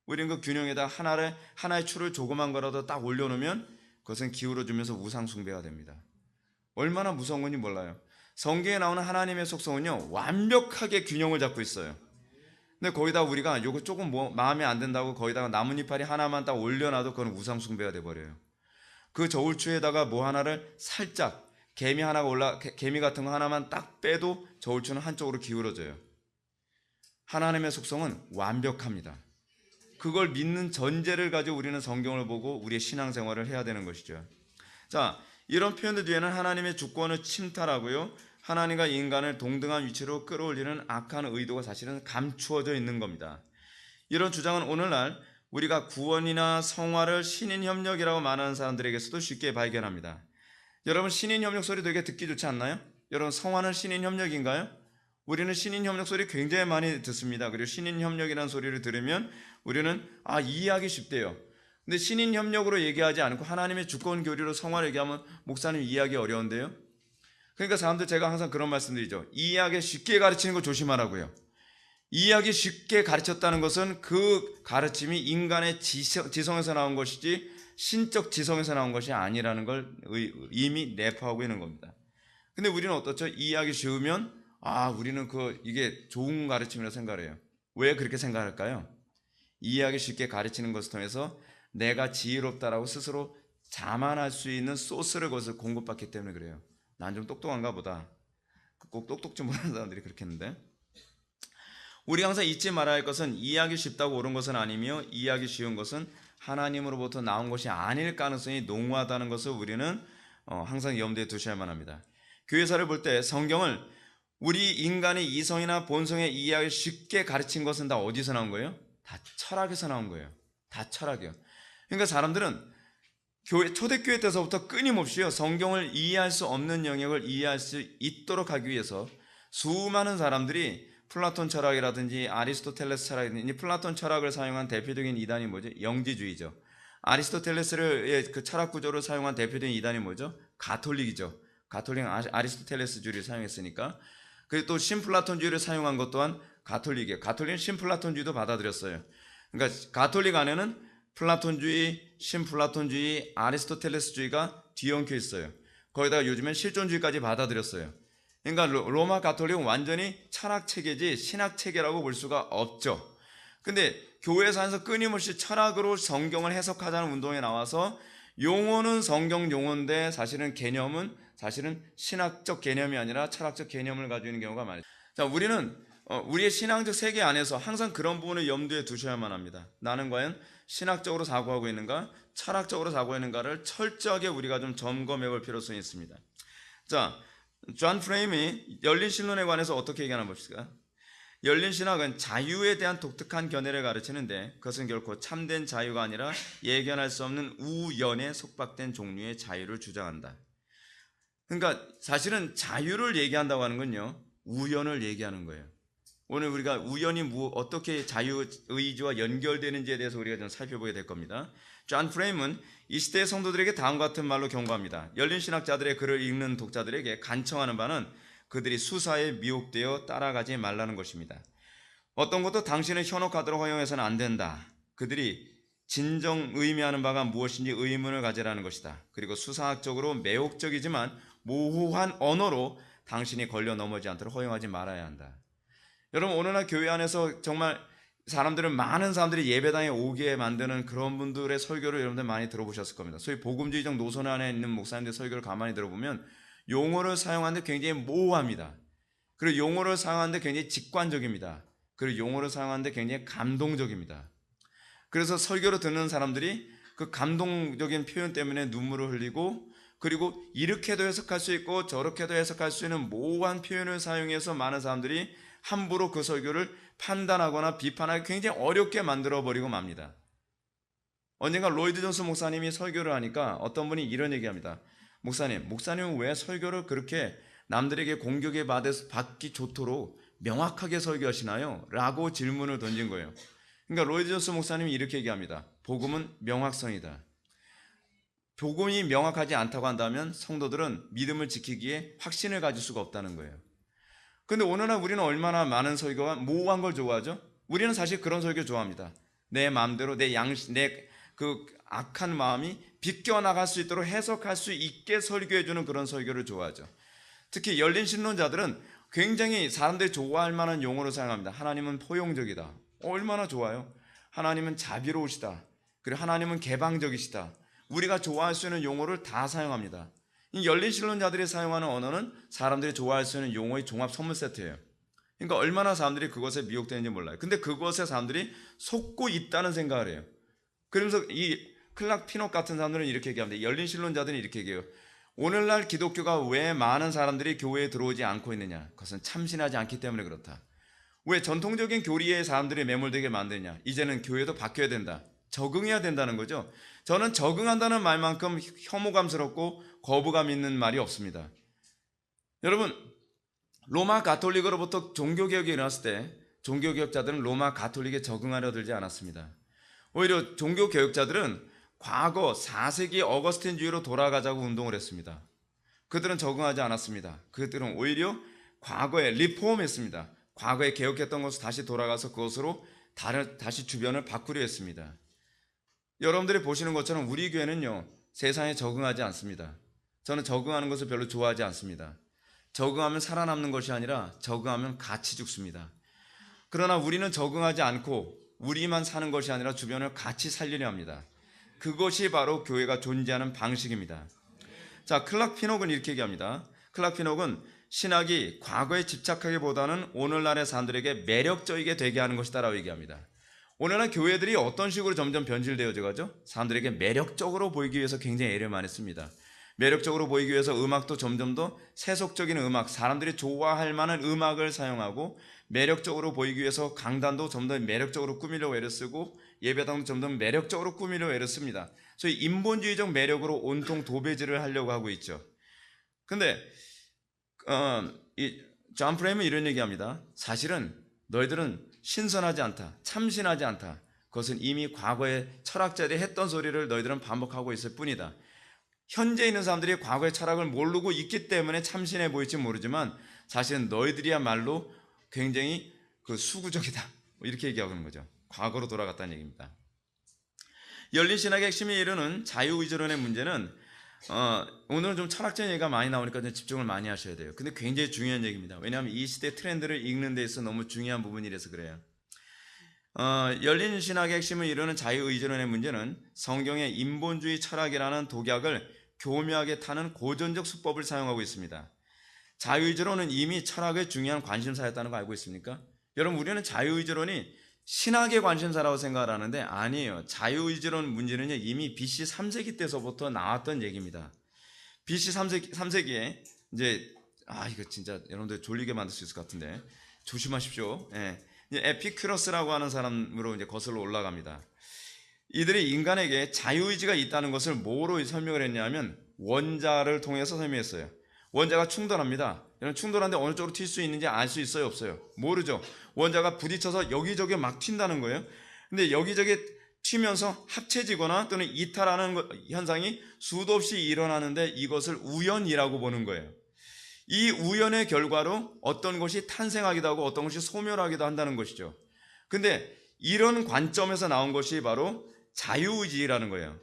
S1: 우리는 그 균형에다 하나의 추를 조그만 거라도 딱 올려놓으면 그것은 기울어주면서 우상숭배가 됩니다. 얼마나 무서운 건지 몰라요. 성경에 나오는 하나님의 속성은요 완벽하게 균형을 잡고 있어요. 근데 거기다 우리가 요거 조금 마음에 안 든다고 거기다가 나뭇잎파리 하나만 딱 올려놔도 그건 우상숭배가 돼버려요. 그 저울추에다가 뭐 하나를 살짝 개미 같은 거 하나만 딱 빼도 저울추는 한쪽으로 기울어져요. 하나님의 속성은 완벽합니다. 그걸 믿는 전제를 가지고 우리는 성경을 보고 우리의 신앙생활을 해야 되는 것이죠. 자, 이런 표현들 뒤에는 하나님의 주권을 침탈하고요 하나님과 인간을 동등한 위치로 끌어올리는 악한 의도가 사실은 감추어져 있는 겁니다. 이런 주장은 오늘날 우리가 구원이나 성화를 신인협력이라고 말하는 사람들에게서도 쉽게 발견합니다. 여러분 신인협력 소리 되게 듣기 좋지 않나요? 여러분 성화는 신인협력인가요? 우리는 신인협력 소리 굉장히 많이 듣습니다. 그리고 신인협력이라는 소리를 들으면 우리는 이해하기 쉽대요. 근데 신인협력으로 얘기하지 않고 하나님의 주권 교리로 성화를 얘기하면 목사님 이해하기 어려운데요. 그러니까 사람들 제가 항상 그런 말씀드리죠. 이해하기 쉽게 가르치는 거 조심하라고요. 이해하기 쉽게 가르쳤다는 것은 그 가르침이 인간의 지성에서 나온 것이지 신적 지성에서 나온 것이 아니라는 걸 이미 내포하고 있는 겁니다. 근데 우리는 어떻죠? 이해하기 쉬우면 우리는 이게 좋은 가르침이라고 생각을 해요. 왜 그렇게 생각할까요? 이해하기 쉽게 가르치는 것을 통해서 내가 지혜롭다라고 스스로 자만할 수 있는 소스를 그것을 공급받기 때문에 그래요. 난 좀 똑똑한가 보다. 꼭 똑똑 좀 못하는 사람들이 그렇게 했는데 우리 항상 잊지 말아야 할 것은 이해하기 쉽다고 옳은 것은 아니며 이해하기 쉬운 것은 하나님으로부터 나온 것이 아닐 가능성이 농후하다는 것을 우리는 항상 염두에 두셔야만 합니다. 교회사를 볼 때 성경을 우리 인간의 이성이나 본성에 이해하기 쉽게 가르친 것은 다 어디서 나온 거예요? 다 철학에서 나온 거예요. 다 철학이요. 그러니까 사람들은 초대교회 때서부터 끊임없이요 성경을 이해할 수 없는 영역을 이해할 수 있도록 하기 위해서 수많은 사람들이 플라톤 철학이라든지 아리스토텔레스 철학이라든지 플라톤 철학을 사용한 대표적인 이단이 뭐죠? 영지주의죠. 아리스토텔레스의 그 철학 구조를 사용한 대표적인 이단이 뭐죠? 가톨릭이죠. 가톨릭 아리스토텔레스주의를 사용했으니까. 그리고 또 신플라톤주의를 사용한 것 또한 가톨릭이에요. 가톨릭은 신플라톤주의도 받아들였어요. 그러니까 가톨릭 안에는 플라톤주의, 신플라톤주의, 아리스토텔레스주의가 뒤엉켜 있어요. 거기다가 요즘엔 실존주의까지 받아들였어요. 그러니까 로마 가톨릭은 완전히 철학 체계지 신학 체계라고 볼 수가 없죠. 근데 교회에서 하면서 끊임없이 철학으로 성경을 해석하자는 운동에 나와서 용어는 성경 용어인데 사실은 개념은 사실은 신학적 개념이 아니라 철학적 개념을 가지고 있는 경우가 많아요. 자, 우리는 우리의 신앙적 세계 안에서 항상 그런 부분을 염두에 두셔야만 합니다. 나는 과연 신학적으로 사고하고 있는가, 철학적으로 사고하고 있는가를 철저하게 우리가 좀 점검해 볼 필요성이 있습니다. 자, 존 프레임이 열린 신론에 관해서 어떻게 얘기하나 봅시다. 열린 신학은 자유에 대한 독특한 견해를 가르치는데 그것은 결코 참된 자유가 아니라 예견할 수 없는 우연에 속박된 종류의 자유를 주장한다. 그러니까 사실은 자유를 얘기한다고 하는 건요, 우연을 얘기하는 거예요. 오늘 우리가 우연이 어떻게 자유의지와 연결되는지에 대해서 우리가 좀 살펴보게 될 겁니다. 존 프레임은 이 시대의 성도들에게 다음과 같은 말로 경고합니다. 열린 신학자들의 글을 읽는 독자들에게 간청하는 바는 그들이 수사에 미혹되어 따라가지 말라는 것입니다. 어떤 것도 당신의 현혹하도록 허용해서는 안 된다. 그들이 진정 의미하는 바가 무엇인지 의문을 가지라는 것이다. 그리고 수사학적으로 매혹적이지만 모호한 언어로 당신이 걸려 넘어지지 않도록 허용하지 말아야 한다. 여러분, 오늘날 교회 안에서 정말 많은 사람들이 예배당에 오게 만드는 그런 분들의 설교를 여러분들 많이 들어보셨을 겁니다. 소위 복음주의적 노선 안에 있는 목사님들 설교를 가만히 들어보면 용어를 사용하는데 굉장히 모호합니다. 그리고 용어를 사용하는데 굉장히 직관적입니다. 그리고 용어를 사용하는데 굉장히 감동적입니다. 그래서 설교를 듣는 사람들이 그 감동적인 표현 때문에 눈물을 흘리고, 그리고 이렇게도 해석할 수 있고 저렇게도 해석할 수 있는 모호한 표현을 사용해서 많은 사람들이 함부로 그 설교를 판단하거나 비판하기 굉장히 어렵게 만들어버리고 맙니다. 언젠가 로이드 존스 목사님이 설교를 하니까 어떤 분이 이런 얘기합니다. 목사님은 왜 설교를 그렇게 남들에게 공격에 받기 좋도록 명확하게 설교하시나요? 라고 질문을 던진 거예요. 그러니까 로이드 존스 목사님이 이렇게 얘기합니다. 복음은 명확성이다. 복음이 명확하지 않다고 한다면 성도들은 믿음을 지키기에 확신을 가질 수가 없다는 거예요. 근데 오늘날 우리는 얼마나 많은 설교와 모호한 걸 좋아하죠? 우리는 사실 그런 설교 좋아합니다. 내 마음대로 내 그 악한 마음이 비껴나갈 수 있도록 해석할 수 있게 설교해주는 그런 설교를 좋아하죠. 특히 열린 신론자들은 굉장히 사람들이 좋아할 만한 용어를 사용합니다. 하나님은 포용적이다. 얼마나 좋아요? 하나님은 자비로우시다. 그리고 하나님은 개방적이시다. 우리가 좋아할 수 있는 용어를 다 사용합니다. 이 열린 신론자들이 사용하는 언어는 사람들이 좋아할 수 있는 용어의 종합 선물 세트예요. 그러니까 얼마나 사람들이 그것에 미혹되는지 몰라요. 근데 그것에 사람들이 속고 있다는 생각을 해요. 그러면서 이 클락 피녹 같은 사람들은 이렇게 얘기합니다. 열린 신론자들은 이렇게 얘기해요. 오늘날 기독교가 왜 많은 사람들이 교회에 들어오지 않고 있느냐? 그것은 참신하지 않기 때문에 그렇다. 왜 전통적인 교리에 사람들이 매몰되게 만드냐? 이제는 교회도 바뀌어야 된다. 적응해야 된다는 거죠. 저는 적응한다는 말만큼 혐오감스럽고 거부감 있는 말이 없습니다. 여러분, 로마 가톨릭으로부터 종교개혁이 일어났을 때 종교개혁자들은 로마 가톨릭에 적응하려 들지 않았습니다. 오히려 종교개혁자들은 과거 4세기 어거스틴주의로 돌아가자고 운동을 했습니다. 그들은 적응하지 않았습니다. 그들은 오히려 과거에 리폼했습니다. 과거에 개혁했던 것을 다시 돌아가서 그것으로 다시 주변을 바꾸려 했습니다. 여러분들이 보시는 것처럼 우리 교회는요, 세상에 적응하지 않습니다. 저는 적응하는 것을 별로 좋아하지 않습니다. 적응하면 살아남는 것이 아니라 적응하면 같이 죽습니다. 그러나 우리는 적응하지 않고 우리만 사는 것이 아니라 주변을 같이 살리려 합니다. 그것이 바로 교회가 존재하는 방식입니다. 자, 클락 피녹은 이렇게 얘기합니다. 클락 피녹은 신학이 과거에 집착하기보다는 오늘날의 사람들에게 매력적이게 되게 하는 것이다 라고 얘기합니다. 오늘날 교회들이 어떤 식으로 점점 변질되어져 가죠? 사람들에게 매력적으로 보이기 위해서 굉장히 애를 많이 씁니다. 매력적으로 보이기 위해서 음악도 점점 더 세속적인 음악, 사람들이 좋아할 만한 음악을 사용하고, 매력적으로 보이기 위해서 강단도 좀 더 매력적으로 꾸미려고 애를 쓰고, 예배당도 좀 더 매력적으로 꾸미려고 애를 씁니다. 소위 인본주의적 매력으로 온통 도배질을 하려고 하고 있죠. 근데 존 프레임은 이런 얘기합니다. 사실은 너희들은 신선하지 않다, 참신하지 않다, 그것은 이미 과거에 철학자들이 했던 소리를 너희들은 반복하고 있을 뿐이다. 현재 있는 사람들이 과거의 철학을 모르고 있기 때문에 참신해 보일지 모르지만 사실은 너희들이야말로 굉장히 수구적이다. 이렇게 얘기하고 있는 거죠. 과거로 돌아갔다는 얘기입니다. 열린 신학의 핵심이 이루는 자유의지론의 문제는 오늘은 좀 철학적인 얘기가 많이 나오니까 좀 집중을 많이 하셔야 돼요. 근데 굉장히 중요한 얘기입니다. 왜냐하면 이 시대 트렌드를 읽는 데 있어서 너무 중요한 부분이라서 그래요. 열린 신학의 핵심을 이루는 자유의지론의 문제는 성경의 인본주의 철학이라는 독약을 교묘하게 타는 고전적 수법을 사용하고 있습니다. 자유의지론은 이미 철학의 중요한 관심사였다는 거 알고 있습니까? 여러분, 우리는 자유의지론이 신학의 관심사라고 생각을 하는데 아니에요. 자유의지론 문제는요, 이미 BC 3세기 때서부터 나왔던 얘기입니다. BC 3세기에 이제 이거 진짜 여러분들 졸리게 만들 수 있을 것 같은데 조심하십시오. 이제 에피큐러스라고 하는 사람으로 이제 거슬러 올라갑니다. 이들이 인간에게 자유의지가 있다는 것을 뭐로 설명을 했냐면 원자를 통해서 설명했어요. 원자가 충돌합니다. 여러분, 충돌하는데 어느 쪽으로 튈 수 있는지 알 수 있어요, 없어요? 모르죠. 원자가 부딪혀서 여기저기 막 튄다는 거예요. 근데 여기저기 튀면서 합쳐지거나 또는 이탈하는 현상이 수도 없이 일어나는데 이것을 우연이라고 보는 거예요. 이 우연의 결과로 어떤 것이 탄생하기도 하고 어떤 것이 소멸하기도 한다는 것이죠. 근데 이런 관점에서 나온 것이 바로 자유의지라는 거예요.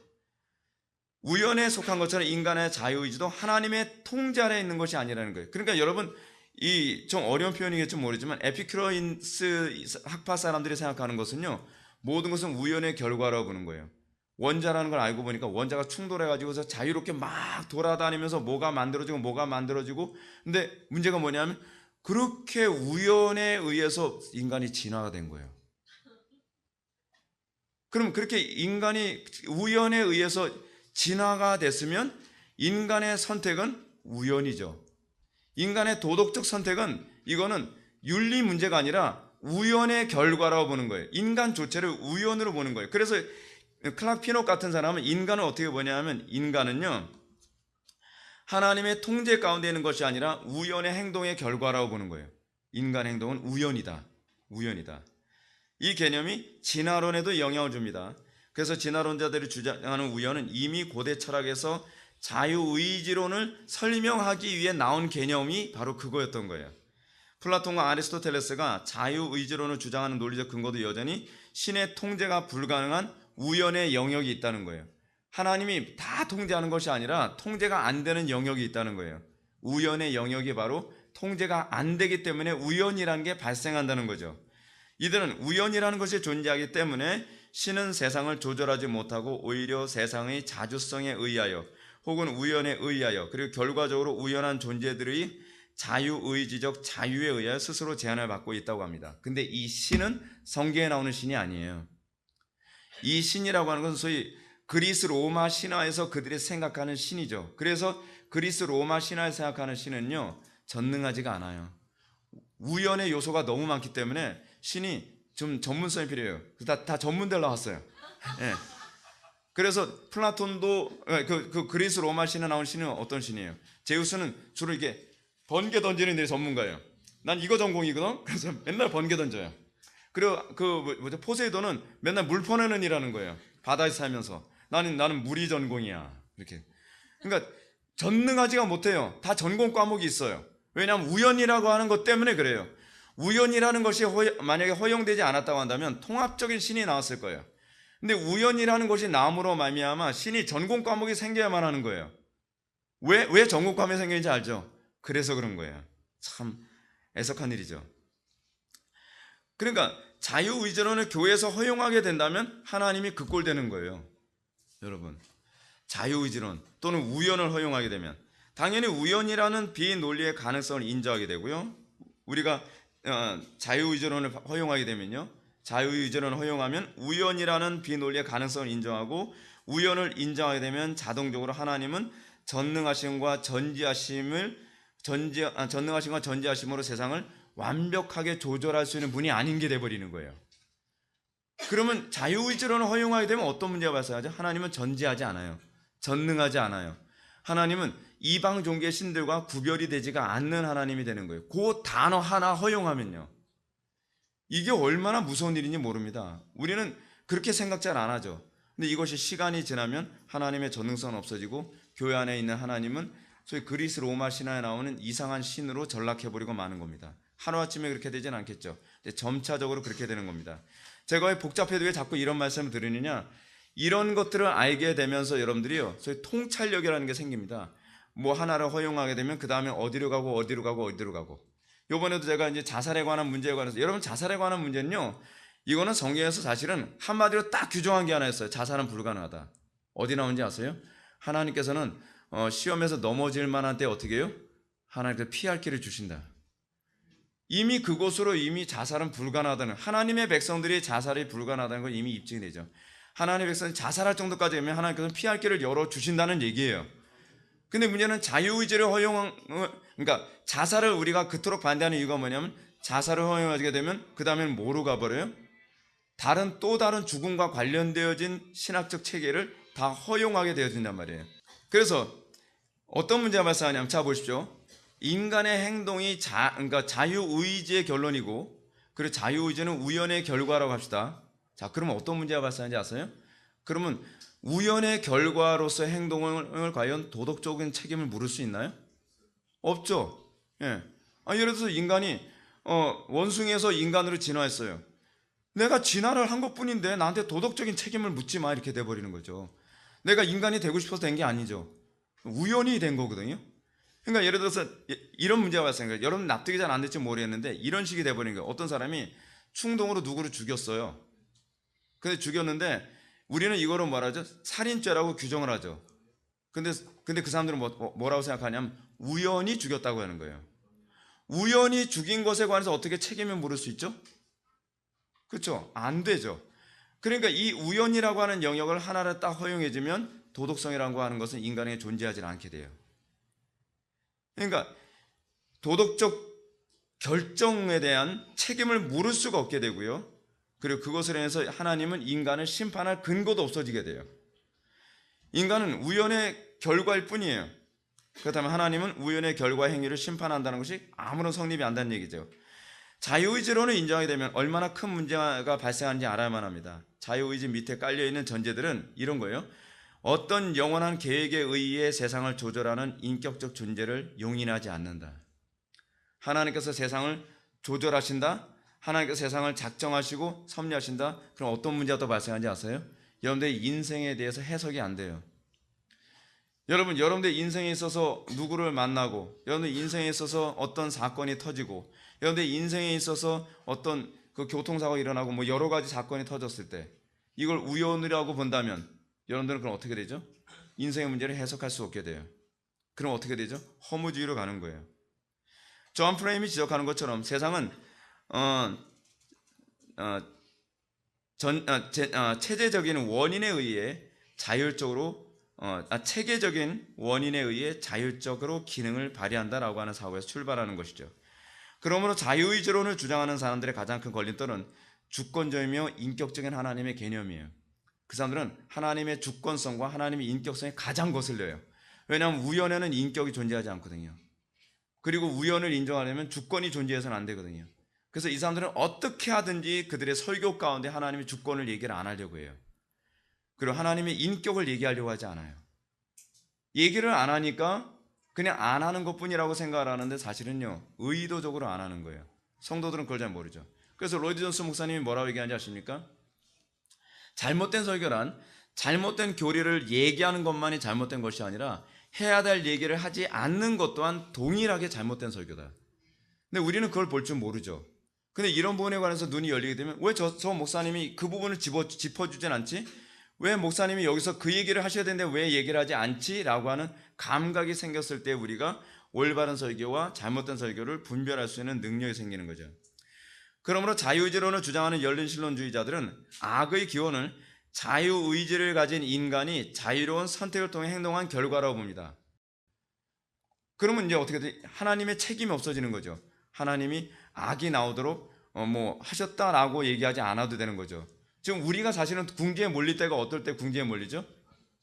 S1: 우연에 속한 것처럼 인간의 자유의지도 하나님의 통제 아래에 있는 것이 아니라는 거예요. 그러니까 여러분, 이 좀 어려운 표현이겠지 모르지만 에피큐러스 학파 사람들이 생각하는 것은요, 모든 것은 우연의 결과라고 보는 거예요. 원자라는 걸 알고 보니까 원자가 충돌해가지고서 자유롭게 막 돌아다니면서 뭐가 만들어지고 근데 문제가 뭐냐면 그렇게 우연에 의해서 인간이 진화가 된 거예요. 그럼 그렇게 인간이 우연에 의해서 진화가 됐으면 인간의 선택은 우연이죠. 인간의 도덕적 선택은 이거는 윤리 문제가 아니라 우연의 결과라고 보는 거예요. 인간 조체를 우연으로 보는 거예요. 그래서 클락 피노 같은 사람은 인간을 어떻게 보냐면 인간은요, 하나님의 통제 가운데 있는 것이 아니라 우연의 행동의 결과라고 보는 거예요. 인간 행동은 우연이다. 이 개념이 진화론에도 영향을 줍니다. 그래서 진화론자들이 주장하는 우연은 이미 고대 철학에서 자유의지론을 설명하기 위해 나온 개념이 바로 그거였던 거예요. 플라톤과 아리스토텔레스가 자유의지론을 주장하는 논리적 근거도 여전히 신의 통제가 불가능한 우연의 영역이 있다는 거예요. 하나님이 다 통제하는 것이 아니라 통제가 안 되는 영역이 있다는 거예요. 우연의 영역이 바로 통제가 안 되기 때문에 우연이라는 게 발생한다는 거죠. 이들은 우연이라는 것이 존재하기 때문에 신은 세상을 조절하지 못하고 오히려 세상의 자주성에 의하여 혹은 우연에 의하여 그리고 결과적으로 우연한 존재들의 자유의지적 자유에 의하여 스스로 제한을 받고 있다고 합니다. 근데 이 신은 성경에 나오는 신이 아니에요. 이 신이라고 하는 것은 소위 그리스 로마 신화에서 그들이 생각하는 신이죠. 그래서 그리스 로마 신화에서 생각하는 신은요, 전능하지가 않아요. 우연의 요소가 너무 많기 때문에 신이 좀 전문성이 필요해요. 다 전문대로 나왔어요. 예. 그래서 플라톤도 그 그리스 로마 신에 나온 신은 어떤 신이에요? 제우스는 주로 이게 번개 던지는 데 전문가예요. 난 이거 전공이거든. 그래서 맨날 번개 던져요. 그리고 포세이돈은 맨날 물 퍼내는 일하는 거예요. 바다에 살면서 나는 물이 전공이야. 이렇게. 그러니까 전능하지가 못해요. 다 전공 과목이 있어요. 왜냐하면 우연이라고 하는 것 때문에 그래요. 우연이라는 것이 만약에 허용되지 않았다고 한다면 통합적인 신이 나왔을 거예요. 근데 우연이라는 것이 나옴으로 말미암아 신이 전공 과목이 생겨야만 하는 거예요. 왜 전공 과목이 생기는지 알죠? 그래서 그런 거예요. 참 애석한 일이죠. 그러니까 자유의지론을 교회에서 허용하게 된다면 하나님이 극골되는 거예요. 여러분, 자유의지론 또는 우연을 허용하게 되면 당연히 우연이라는 비논리의 가능성을 인정하게 되고요. 우리가 자유의지론을 허용하게 되면요, 자유의지론을 허용하면 우연이라는 비논리의 가능성을 인정하고 우연을 인정하게 되면 자동적으로 하나님은 전능하심과 전지하심으로 세상을 완벽하게 조절할 수 있는 분이 아닌 게 돼버리는 거예요. 그러면 자유의지론을 허용하게 되면 어떤 문제가 발생하죠? 하나님은 전지하지 않아요. 전능하지 않아요. 하나님은 이방 종교의 신들과 구별이 되지가 않는 하나님이 되는 거예요. 그 단어 하나 허용하면요, 이게 얼마나 무서운 일인지 모릅니다. 우리는 그렇게 생각 잘 안 하죠. 근데 이것이 시간이 지나면 하나님의 전능성은 없어지고 교회 안에 있는 하나님은 소위 그리스 로마 신화에 나오는 이상한 신으로 전락해버리고 마는 겁니다. 하루아침에 그렇게 되진 않겠죠. 점차적으로 그렇게 되는 겁니다. 제가 왜 복잡해도 왜 자꾸 이런 말씀을 드리느냐, 이런 것들을 알게 되면서 여러분들이요, 소위 통찰력이라는 게 생깁니다. 뭐 하나를 허용하게 되면 그 다음에 어디로 가고 어디로 가고 어디로 가고. 요번에도 제가 이제 자살에 관한 문제에 관해서, 여러분 자살에 관한 문제는요, 이거는 성경에서 사실은 한마디로 딱 규정한 게 하나 있어요. 자살은 불가능하다. 어디 나오는지 아세요? 하나님께서는 시험에서 넘어질 만한 때 어떻게 해요? 하나님께서 피할 길을 주신다. 이미 그곳으로 이미 자살은 불가능하다는, 하나님의 백성들이 자살이 불가능하다는 걸 이미 입증이 되죠. 하나님의 백성이 자살할 정도까지 되면 하나님께서는 피할 길을 열어주신다는 얘기예요. 근데 문제는 자유의지를 그러니까 자살을 우리가 그토록 반대하는 이유가 뭐냐면, 자살을 허용하게 되면 그 다음에는 뭐로 가버려요? 또 다른 죽음과 관련되어진 신학적 체계를 다 허용하게 되어진단 말이에요. 그래서 어떤 문제가 발생하냐면, 자 보십시오. 인간의 행동이 그러니까 자유의지의 결론이고, 그리고 자유의지는 우연의 결과라고 합시다. 자, 그러면 어떤 문제가 발생하는지 아세요? 그러면 우연의 결과로서의 행동을 과연 도덕적인 책임을 물을 수 있나요? 없죠. 예. 예를 들어서 인간이 원숭이에서 인간으로 진화했어요. 내가 진화를 한 것뿐인데 나한테 도덕적인 책임을 묻지 마, 이렇게 돼버리는 거죠. 내가 인간이 되고 싶어서 된 게 아니죠. 우연히 된 거거든요. 그러니까 예를 들어서 이런 문제가 발생해요. 여러분 납득이 잘 안 될지 모르겠는데 이런 식이 돼버린 거예요. 어떤 사람이 충동으로 누구를 죽였어요. 근데 죽였는데 우리는 이거를 뭐라죠? 살인죄라고 규정을 하죠. 근데 그 사람들은 뭐라고 생각하냐면 우연히 죽였다고 하는 거예요. 우연히 죽인 것에 관해서 어떻게 책임을 물을 수 있죠? 그렇죠? 안 되죠. 그러니까 이 우연이라고 하는 영역을 하나를 딱 허용해주면 도덕성이라고 하는 것은 인간에게 존재하지 않게 돼요. 그러니까 도덕적 결정에 대한 책임을 물을 수가 없게 되고요. 그리고 그것으로 인해서 하나님은 인간을 심판할 근거도 없어지게 돼요. 인간은 우연의 결과일 뿐이에요. 그렇다면 하나님은 우연의 결과 행위를 심판한다는 것이 아무런 성립이 안 된다는 얘기죠. 자유의지로는 인정하게 되면 얼마나 큰 문제가 발생하는지 알아야만 합니다. 자유의지 밑에 깔려있는 전제들은 이런 거예요. 어떤 영원한 계획에 의해 세상을 조절하는 인격적 존재를 용인하지 않는다. 하나님께서 세상을 조절하신다. 하나님께서 세상을 작정하시고 섭리하신다. 그럼 어떤 문제가 더 발생하는지 아세요? 여러분들의 인생에 대해서 해석이 안 돼요. 여러분들 인생에 있어서 누구를 만나고, 여러분들 인생에 있어서 어떤 사건이 터지고, 여러분들 인생에 있어서 어떤 그 교통사고가 일어나고 뭐 여러 가지 사건이 터졌을 때 이걸 우연이라고 본다면 여러분들은 그럼 어떻게 되죠? 인생의 문제를 해석할 수 없게 돼요. 그럼 어떻게 되죠? 허무주의로 가는 거예요. 존 프레임이 지적하는 것처럼 세상은 체계적인 원인에 의해 자율적으로 기능을 발휘한다라고 하는 사고에서 출발하는 것이죠. 그러므로 자유의지론을 주장하는 사람들의 가장 큰 걸림돌은 주권적이며 인격적인 하나님의 개념이에요. 그 사람들은 하나님의 주권성과 하나님의 인격성에 가장 거슬려요. 왜냐하면 우연에는 인격이 존재하지 않거든요. 그리고 우연을 인정하려면 주권이 존재해서는 안 되거든요. 그래서 이 사람들은 어떻게 하든지 그들의 설교 가운데 하나님의 주권을 얘기를 안 하려고 해요. 그리고 하나님의 인격을 얘기하려고 하지 않아요. 얘기를 안 하니까 그냥 안 하는 것뿐이라고 생각을 하는데 사실은요, 의도적으로 안 하는 거예요. 성도들은 그걸 잘 모르죠. 그래서 로이드 존스 목사님이 뭐라고 얘기하는지 아십니까? 잘못된 설교란 잘못된 교리를 얘기하는 것만이 잘못된 것이 아니라 해야 될 얘기를 하지 않는 것 또한 동일하게 잘못된 설교다. 근데 우리는 그걸 볼 줄 모르죠. 근데 이런 부분에 관해서 눈이 열리게 되면 왜 저 목사님이 그 부분을 짚어주진 않지? 왜 목사님이 여기서 그 얘기를 하셔야 되는데 왜 얘기를 하지 않지? 라고 하는 감각이 생겼을 때 우리가 올바른 설교와 잘못된 설교를 분별할 수 있는 능력이 생기는 거죠. 그러므로 자유의지론을 주장하는 열린신론주의자들은 악의 기원을 자유의지를 가진 인간이 자유로운 선택을 통해 행동한 결과라고 봅니다. 그러면 이제 어떻게 돼? 하나님의 책임이 없어지는 거죠. 하나님이 악이 나오도록 하셨다라고 얘기하지 않아도 되는 거죠. 지금 우리가 사실은 궁지에 몰릴 때가 어떨 때 궁지에 몰리죠?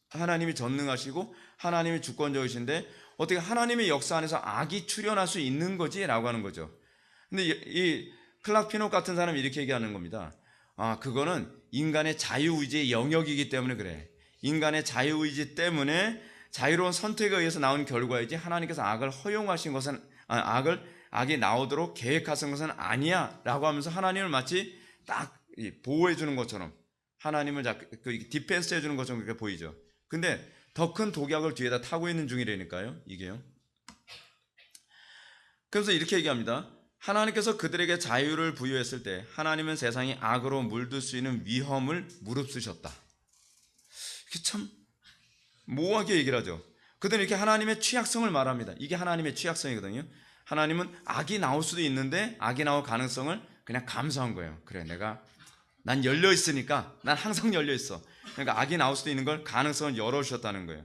S1: 하나님이 전능하시고 하나님이 주권적이신데 어떻게 하나님의 역사 안에서 악이 출현할 수 있는 거지? 라고 하는 거죠. 근데 이 클락 피녹 같은 사람이 이렇게 얘기하는 겁니다. 그거는 인간의 자유의지의 영역이기 때문에 그래. 인간의 자유의지 때문에 자유로운 선택에 의해서 나온 결과이지 하나님께서 악을 허용하신 것은 악이 나오도록 계획하신 것은 아니야 라고 하면서 하나님을 마치 딱 보호해 주는 것처럼 하나님을 디펜스 해주는 것처럼 그렇게 보이죠. 근데 더 큰 독약을 뒤에다 타고 있는 중이라니까요, 이게요. 그래서 이렇게 얘기합니다. 하나님께서 그들에게 자유를 부여했을 때 하나님은 세상이 악으로 물들 수 있는 위험을 무릅쓰셨다. 이게 참 모호하게 얘기를 하죠. 그들은 이렇게 하나님의 취약성을 말합니다. 이게 하나님의 취약성이거든요. 하나님은 악이 나올 수도 있는데 악이 나올 가능성을 그냥 감수한 거예요. 그래, 난 열려 있으니까, 난 항상 열려 있어. 그러니까 악이 나올 수도 있는 걸 가능성을 열어주셨다는 거예요.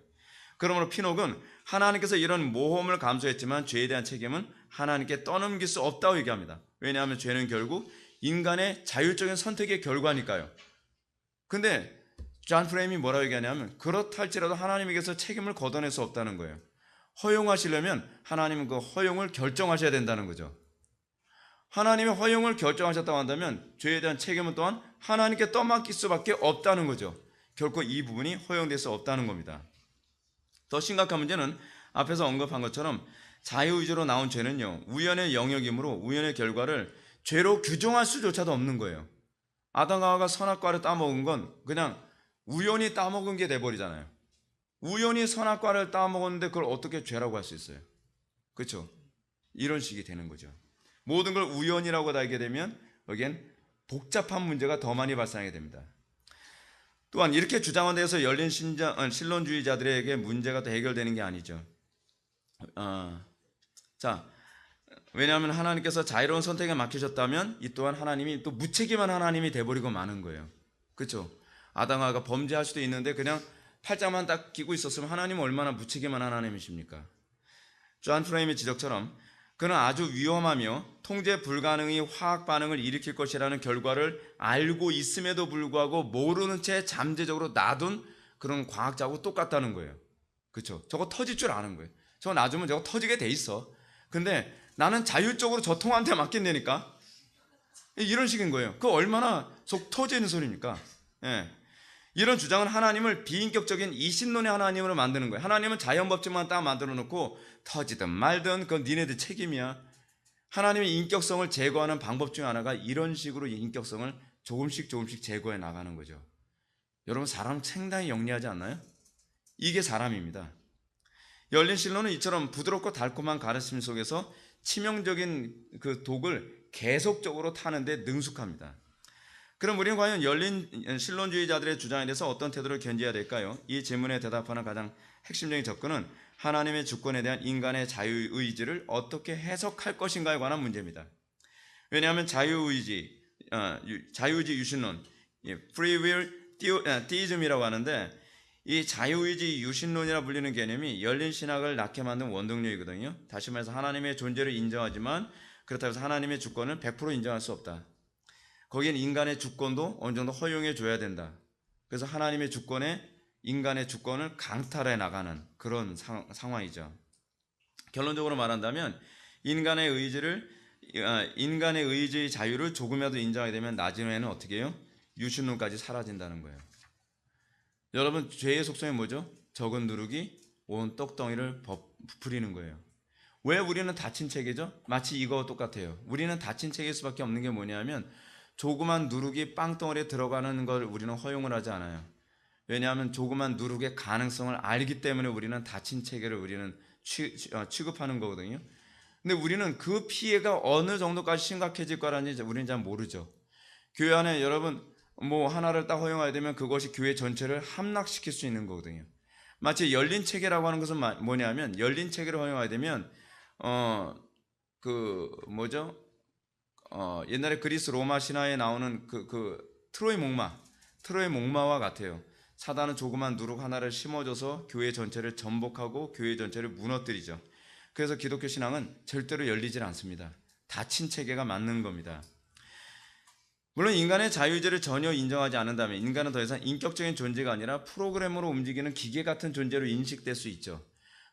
S1: 그러므로 피녹은 하나님께서 이런 모험을 감수했지만 죄에 대한 책임은 하나님께 떠넘길 수 없다고 얘기합니다. 왜냐하면 죄는 결국 인간의 자율적인 선택의 결과니까요. 근데 존 프레임이 뭐라고 얘기하냐면 그렇다 할지라도 하나님에게서 책임을 걷어낼 수 없다는 거예요. 허용하시려면 하나님은 그 허용을 결정하셔야 된다는 거죠. 하나님의 허용을 결정하셨다고 한다면 죄에 대한 책임은 또한 하나님께 떠맡길 수밖에 없다는 거죠. 결코 이 부분이 허용될 수 없다는 겁니다. 더 심각한 문제는 앞에서 언급한 것처럼 자유의지로 나온 죄는요, 우연의 영역이므로 우연의 결과를 죄로 규정할 수조차도 없는 거예요. 아담과 하와가 선악과를 따먹은 건 그냥 우연히 따먹은 게 돼버리잖아요. 우연히 선악과를 따먹었는데 그걸 어떻게 죄라고 할 수 있어요? 그렇죠? 이런 식이 되는 거죠. 모든 걸 우연이라고 달게 되면 여기엔 복잡한 문제가 더 많이 발생하게 됩니다. 또한 이렇게 주장한 데에서 열린 신론주의자들에게 문제가 더 해결되는 게 아니죠. 왜냐하면 하나님께서 자유로운 선택에 맡기셨다면 이 또한 하나님이 또 무책임한 하나님이 돼버리고 마는 거예요. 그렇죠? 아담과 범죄할 수도 있는데 그냥 팔짱만 딱 끼고 있었으면 하나님은 얼마나 무책임한 하나님이십니까? 존 프레임의 지적처럼 그는 아주 위험하며 통제 불가능의 화학 반응을 일으킬 것이라는 결과를 알고 있음에도 불구하고 모르는 채 잠재적으로 놔둔 그런 과학자하고 똑같다는 거예요. 그렇죠? 저거 터질 줄 아는 거예요. 저거 놔주면 저거 터지게 돼 있어. 근데 나는 자율적으로 저 통한테 맡긴다니까. 이런 식인 거예요. 그 얼마나 속 터지는 소리입니까? 예. 이런 주장은 하나님을 비인격적인 이신론의 하나님으로 만드는 거예요. 하나님은 자연법칙만 딱 만들어 놓고 터지든 말든 그건 니네들 책임이야. 하나님의 인격성을 제거하는 방법 중 하나가 이런 식으로 인격성을 조금씩 제거해 나가는 거죠. 여러분, 사람 상당히 영리하지 않나요? 이게 사람입니다. 열린 신론은 이처럼 부드럽고 달콤한 가르침 속에서 치명적인 그 독을 계속적으로 타는데 능숙합니다. 그럼 우리는 과연 열린 신론주의자들의 주장에 대해서 어떤 태도를 견지해야 될까요? 이 질문에 대답하는 가장 핵심적인 접근은 하나님의 주권에 대한 인간의 자유의지를 어떻게 해석할 것인가에 관한 문제입니다. 왜냐하면 자유의지 유신론, free will theism이라고 하는데 이 자유의지 유신론이라 불리는 개념이 열린 신학을 낳게 만든 원동력이거든요. 다시 말해서 하나님의 존재를 인정하지만 그렇다고 해서 하나님의 주권을 100% 인정할 수 없다. 거기엔 인간의 주권도 어느 정도 허용해 줘야 된다. 그래서 하나님의 주권에 인간의 주권을 강탈해 나가는 그런 상황이죠. 결론적으로 말한다면 인간의 의지의 자유를 조금이라도 인정하게 되면 나중에는 어떻게 해요? 유신론까지 사라진다는 거예요. 여러분, 죄의 속성이 뭐죠? 적은 누룩이 온 떡덩이를 부풀리는 거예요. 왜 우리는 닫힌 체계죠? 마치 이거와 똑같아요. 우리는 닫힌 체계일 수밖에 없는 게 뭐냐면 조그만 누룩이 빵덩어리에 들어가는 걸 우리는 허용을 하지 않아요. 왜냐하면 조그만 누룩의 가능성을 알기 때문에 우리는 닫힌 체계를 우리는 취급하는 거거든요. 근데 우리는 그 피해가 어느 정도까지 심각해질 거라는지 우리는 잘 모르죠. 교회 안에 여러분 하나를 딱 허용하게 되면 그것이 교회 전체를 함락시킬 수 있는 거거든요. 마치 열린 체계라고 하는 것은 뭐냐면 열린 체계를 허용하게 되면 옛날에 그리스 로마 신화에 나오는 트로이 목마와 같아요. 사단은 조그만 누룩 하나를 심어줘서 교회 전체를 전복하고 교회 전체를 무너뜨리죠. 그래서 기독교 신앙은 절대로 열리질 않습니다. 닫힌 체계가 맞는 겁니다. 물론 인간의 자유의지를 전혀 인정하지 않는다면 인간은 더 이상 인격적인 존재가 아니라 프로그램으로 움직이는 기계 같은 존재로 인식될 수 있죠.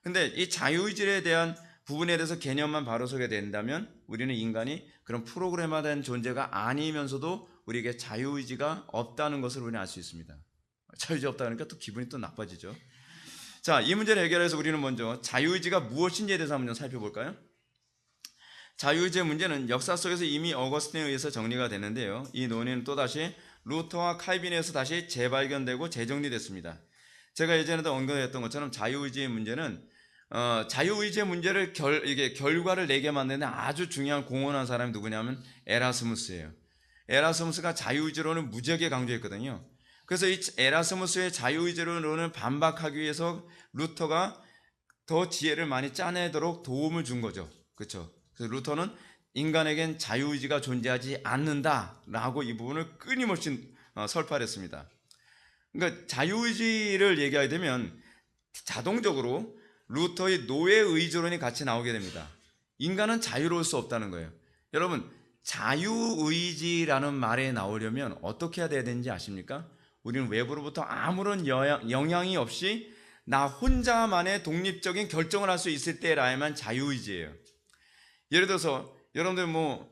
S1: 근데 이 자유의지에 대한 부분에 대해서 개념만 바로 서게 된다면 우리는 인간이 그런 프로그램화된 존재가 아니면서도 우리에게 자유의지가 없다는 것을 우리는 알 수 있습니다. 자유의지 없다 그러니까 또 기분이 또 나빠지죠. 자, 이 문제를 해결해서 우리는 먼저 자유의지가 무엇인지에 대해서 한번 살펴볼까요? 자유의지의 문제는 역사 속에서 이미 어거스틴에 의해서 정리가 됐는데요. 이 논의는 또다시 루터와 칼빈에 의해서 다시 재발견되고 재정리됐습니다. 제가 예전에도 언급했던 것처럼 자유의지의 문제는 자유의지의 문제를 이게 결과를 내게 만드는 아주 중요한 공헌한 사람이 누구냐면 에라스무스예요. 에라스무스가 자유의지론을 무지하게 강조했거든요. 그래서 이 에라스무스의 자유의지론을 반박하기 위해서 루터가 더 지혜를 많이 짜내도록 도움을 준 거죠. 그렇죠? 그래서 루터는 인간에겐 자유의지가 존재하지 않는다라고 이 부분을 끊임없이 설파를 했습니다. 그러니까 자유의지를 얘기하게 되면 자동적으로 루터의 노예의지론이 같이 나오게 됩니다. 인간은 자유로울 수 없다는 거예요. 여러분, 자유의지라는 말에 나오려면 어떻게 해야 되는지 아십니까? 우리는 외부로부터 아무런 영향이 없이 나 혼자만의 독립적인 결정을 할 수 있을 때라야만 자유의지예요. 예를 들어서 여러분들 뭐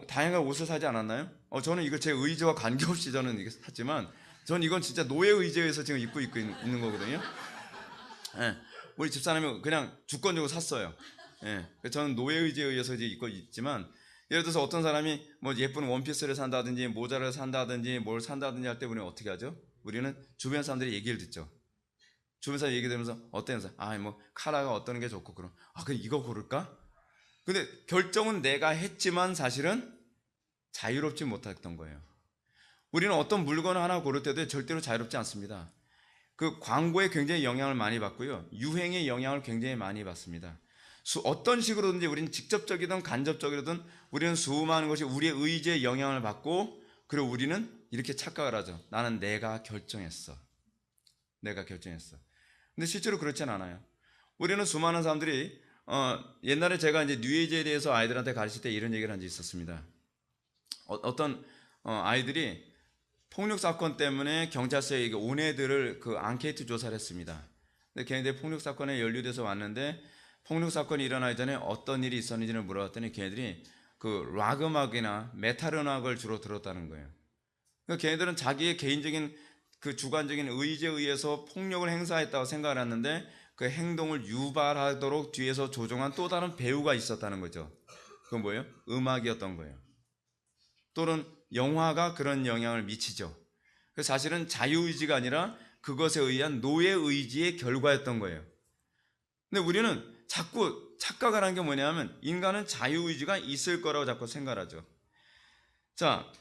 S1: 다양한 옷을 사지 않았나요? 저는 이거 제 의지와 관계없이 저는 이게 샀지만 저는 이건 진짜 노예 의지에 의해서 지금 입고 있는 거거든요. 예, 우리 집사람이 그냥 주권적으로 샀어요. 예, 저는 노예 의지에 의해서 이제 입고 있지만 예를 들어서 어떤 사람이 뭐 예쁜 원피스를 산다든지 모자를 산다든지 뭘 산다든지 할 때 우리는 어떻게 하죠? 우리는 주변 사람들의 얘기를 듣죠. 주변 사람 얘기 들으면서 어때서 뭐 카라가 어떤 게 좋고 그럼 그럼 이거 고를까? 근데 결정은 내가 했지만 사실은 자유롭지 못했던 거예요. 우리는 어떤 물건을 하나 고를 때도 절대로 자유롭지 않습니다. 그 광고에 굉장히 영향을 많이 받고요. 유행의 영향을 굉장히 많이 받습니다. 어떤 식으로든지 우리는 직접적이든 간접적이든 우리는 수많은 것이 우리의 의지에 영향을 받고 그리고 우리는 이렇게 착각을 하죠. 나는 내가 결정했어. 내가 결정했어. 근데 실제로 그렇진 않아요. 우리는 수많은 사람들이 옛날에 제가 이제 뉴에이지에 대해서 아이들한테 가르칠 때 이런 얘기를 한 적이 있었습니다. 어떤 아이들이 폭력 사건 때문에 경찰서에 온 애들을 그 앙케이트 조사를 했습니다. 근데 걔네들이 폭력 사건에 연루돼서 왔는데 폭력 사건이 일어나기 전에 어떤 일이 있었는지를 물어봤더니 걔네들이 그 락 음악이나 메탈 음악을 주로 들었다는 거예요. 그러니까 걔네들은 자기의 개인적인 그 주관적인 의지에 의해서 폭력을 행사했다고 생각을 했는데 그 행동을 유발하도록 뒤에서 조종한 또 다른 배우가 있었다는 거죠. 그건 뭐예요? 음악이었던 거예요. 또는 영화가 그런 영향을 미치죠. 그래서 사실은 자유의지가 아니라 그것에 의한 노예의지의 결과였던 거예요. 근데 우리는 자꾸 착각을 하는 게 뭐냐면 인간은 자유의지가 있을 거라고 자꾸 생각하죠. 자,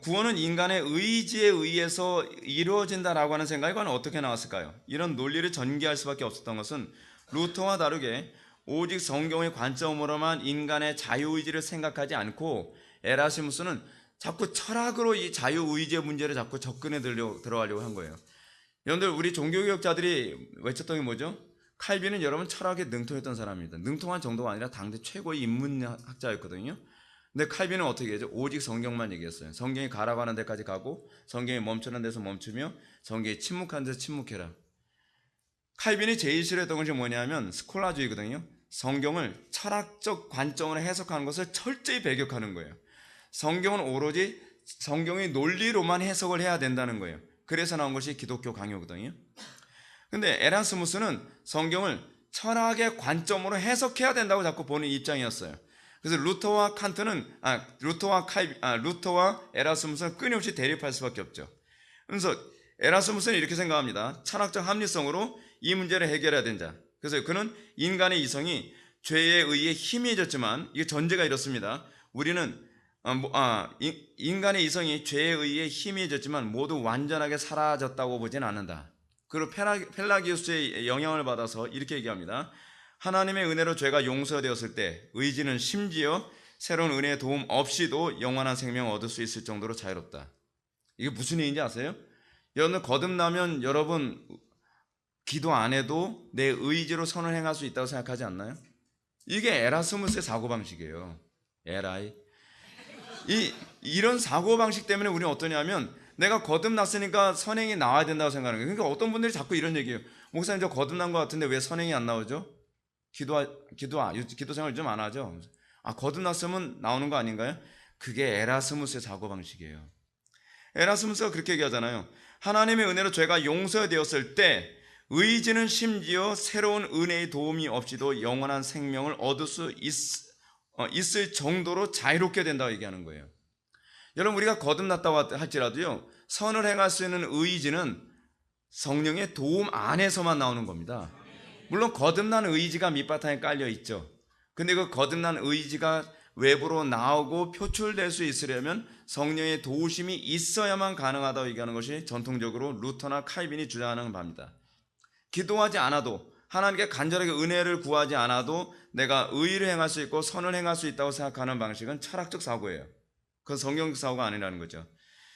S1: 구원은 인간의 의지에 의해서 이루어진다라고 하는 생각이 과연 어떻게 나왔을까요? 이런 논리를 전개할 수밖에 없었던 것은 루터와 다르게 오직 성경의 관점으로만 인간의 자유의지를 생각하지 않고 에라스무스는 자꾸 철학으로 이 자유의지의 문제를 자꾸 접근해 들어가려고 한 거예요. 여러분들 우리 종교개혁자들이 외쳤던 게 뭐죠? 칼빈은 여러분 철학에 능통했던 사람입니다. 능통한 정도가 아니라 당대 최고의 인문학자였거든요. 근데 칼빈은 어떻게 했죠? 오직 성경만 얘기했어요. 성경이 가라고 하는 데까지 가고 성경이 멈추는 데서 멈추며 성경이 침묵하는 데서 침묵해라. 칼빈이 제일 싫어했던 것이 뭐냐면 스콜라주의거든요. 성경을 철학적 관점으로 해석하는 것을 철저히 배격하는 거예요. 성경은 오로지 성경의 논리로만 해석을 해야 된다는 거예요. 그래서 나온 것이 기독교 강요거든요. 근데 에라스무스는 성경을 철학의 관점으로 해석해야 된다고 자꾸 보는 입장이었어요. 그래서 루터와 에라스무스는 끊임없이 대립할 수밖에 없죠. 그래서 에라스무스는 이렇게 생각합니다. 철학적 합리성으로 이 문제를 해결해야 된다. 그래서 그는 인간의 이성이 죄에 의해 희미해졌지만 이게 전제가 이렇습니다. 우리는 인간의 이성이 죄에 의해 희미해졌지만 모두 완전하게 사라졌다고 보진 않는다. 그리고 펠라기우스의 영향을 받아서 이렇게 얘기합니다. 하나님의 은혜로 죄가 용서되었을 때 의지는 심지어 새로운 은혜의 도움 없이도 영원한 생명을 얻을 수 있을 정도로 자유롭다. 이게 무슨 얘기인지 아세요? 여러분 거듭나면 여러분 기도 안 해도 내 의지로 선을 행할 수 있다고 생각하지 않나요? 이게 에라스무스의 사고방식이에요. 에라이. 이런 사고방식 때문에 우리는 어떠냐면 내가 거듭났으니까 선행이 나와야 된다고 생각하는 거예요. 그러니까 어떤 분들이 자꾸 이런 얘기해요. 목사님 저 거듭난 것 같은데 왜 선행이 안 나오죠? 기도 생활 좀 안 하죠? 거듭났으면 나오는 거 아닌가요? 그게 에라스무스의 사고방식이에요. 에라스무스가 그렇게 얘기하잖아요. 하나님의 은혜로 죄가 용서되었을 때 의지는 심지어 새로운 은혜의 도움이 없이도 영원한 생명을 얻을 수 있을 정도로 자유롭게 된다고 얘기하는 거예요. 여러분, 우리가 거듭났다고 할지라도요, 선을 행할 수 있는 의지는 성령의 도움 안에서만 나오는 겁니다. 물론 거듭난 의지가 밑바탕에 깔려 있죠. 근데 그 거듭난 의지가 외부로 나오고 표출될 수 있으려면 성령의 도우심이 있어야만 가능하다고 얘기하는 것이 전통적으로 루터나 칼빈이 주장하는 바입니다. 기도하지 않아도, 하나님께 간절하게 은혜를 구하지 않아도 내가 의를 행할 수 있고 선을 행할 수 있다고 생각하는 방식은 철학적 사고예요. 그건 성경적 사고가 아니라는 거죠.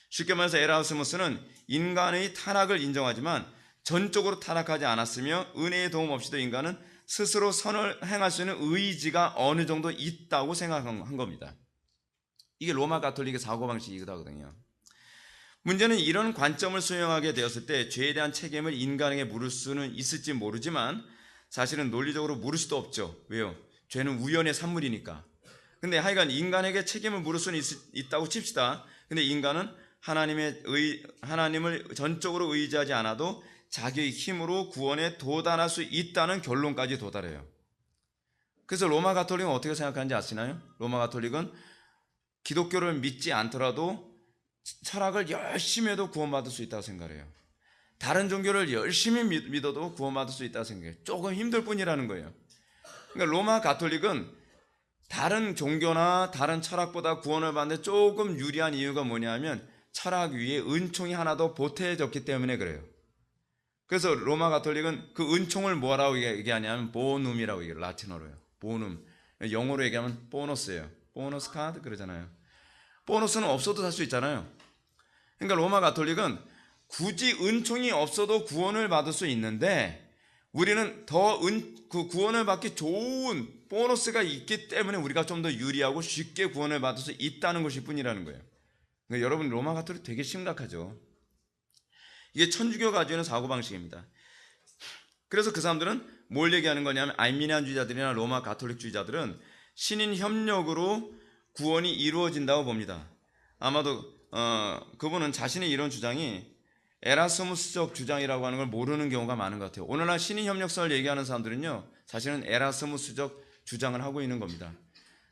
S1: 쉽게 말해서 에라스무스는 인간의 타락을 인정하지만 전적으로 타락하지 않았으며 은혜의 도움 없이도 인간은 스스로 선을 행할 수 있는 의지가 어느 정도 있다고 생각한 겁니다. 이게 로마 가톨릭의 사고방식이기도 하거든요. 문제는 이런 관점을 수용하게 되었을 때 죄에 대한 책임을 인간에게 물을 수는 있을지 모르지만 사실은 논리적으로 물을 수도 없죠. 왜요? 죄는 우연의 산물이니까. 근데 하여간 인간에게 책임을 물을 수는 있다고 칩시다. 근데 인간은 하나님을 전적으로 의지하지 않아도 자기의 힘으로 구원에 도달할 수 있다는 결론까지 도달해요. 그래서 로마 가톨릭은 어떻게 생각하는지 아시나요? 로마 가톨릭은 기독교를 믿지 않더라도 철학을 열심히 해도 구원받을 수 있다고 생각해요. 다른 종교를 열심히 믿어도 구원받을 수 있다고 생각해요. 조금 힘들 뿐이라는 거예요. 그러니까 로마 가톨릭은 다른 종교나 다른 철학보다 구원을 받는 데 조금 유리한 이유가 뭐냐면 철학 위에 은총이 하나 더 보태졌기 때문에 그래요. 그래서 로마 가톨릭은 그 은총을 뭐라고 얘기하냐면 보눔이라고 얘기해요. 라틴어로요. 보눔. 영어로 얘기하면 보너스예요. 보너스 카드 그러잖아요. 보너스는 없어도 살 수 있잖아요. 그러니까 로마 가톨릭은 굳이 은총이 없어도 구원을 받을 수 있는데 우리는 더 그 구원을 받기 좋은 보너스가 있기 때문에 우리가 좀 더 유리하고 쉽게 구원을 받을 수 있다는 것일 뿐이라는 거예요. 그러니까 여러분, 로마 가톨릭 되게 심각하죠. 이게 천주교가 가지고 있는 사고방식입니다. 그래서 그 사람들은 뭘 얘기하는 거냐면 알미니안주의자들이나 로마 가톨릭주의자들은 신인 협력으로 구원이 이루어진다고 봅니다. 아마도 그분은 자신의 이런 주장이 에라스무스적 주장이라고 하는 걸 모르는 경우가 많은 것 같아요. 오늘날 신인 협력설을 얘기하는 사람들은요, 사실은 에라스무스적 주장을 하고 있는 겁니다.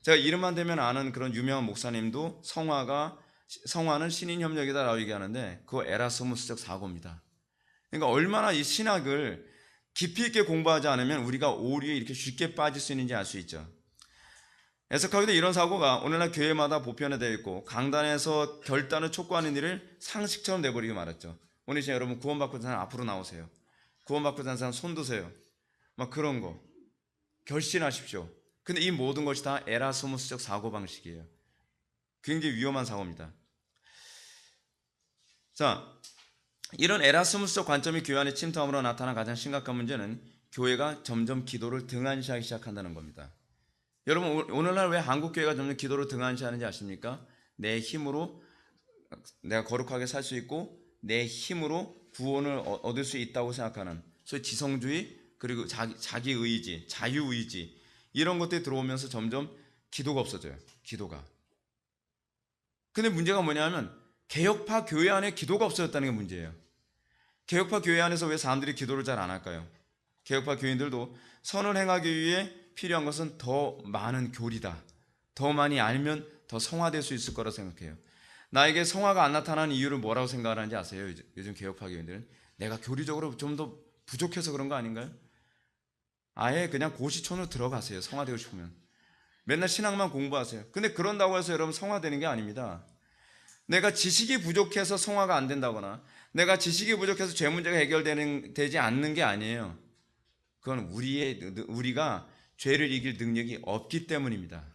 S1: 제가 이름만 대면 아는 그런 유명한 목사님도 성화는 신인 협력이다라고 얘기하는데 그거 에라스무스적 사고입니다. 그러니까 얼마나 이 신학을 깊이 있게 공부하지 않으면 우리가 오류에 이렇게 쉽게 빠질 수 있는지 알 수 있죠. 애석하게도 이런 사고가 오늘날 교회마다 보편화되어 있고 강단에서 결단을 촉구하는 일을 상식처럼 내버리고 말았죠. 오늘 이제 여러분 구원받고 산 사람 앞으로 나오세요. 구원받고 산 사람 손 드세요. 막 그런 거 결신하십시오. 근데 이 모든 것이 다 에라스무스적 사고방식이에요. 굉장히 위험한 사고입니다. 자, 이런 에라스무스적 관점이 교회 안에 침투함으로 나타난 가장 심각한 문제는 교회가 점점 기도를 등한시하기 시작한다는 겁니다. 여러분, 오늘날 왜 한국 교회가 점점 기도를 등한시하는지 아십니까? 내 힘으로 내가 거룩하게 살 수 있고 내 힘으로 구원을 얻을 수 있다고 생각하는 소위 지성주의, 그리고 자기 의지, 자유의지 이런 것들이 들어오면서 점점 기도가 없어져요. 기도가. 근데 문제가 뭐냐면 개혁파 교회 안에 기도가 없어졌다는 게 문제예요. 개혁파 교회 안에서 왜 사람들이 기도를 잘 안 할까요? 개혁파 교인들도 선을 행하기 위해 필요한 것은 더 많은 교리다. 더 많이 알면 더 성화될 수 있을 거라 생각해요. 나에게 성화가 안 나타나는 이유를 뭐라고 생각하는지 아세요? 요즘 개혁파 교인들은 내가 교리적으로 좀 더 부족해서 그런 거 아닌가요? 아예 그냥 고시촌으로 들어가세요. 성화되고 싶으면. 맨날 신학만 공부하세요. 근데 그런다고 해서 여러분 성화되는 게 아닙니다. 내가 지식이 부족해서 성화가 안 된다거나 내가 지식이 부족해서 죄 문제가 해결되지 않는 게 아니에요. 그건 우리가 죄를 이길 능력이 없기 때문입니다.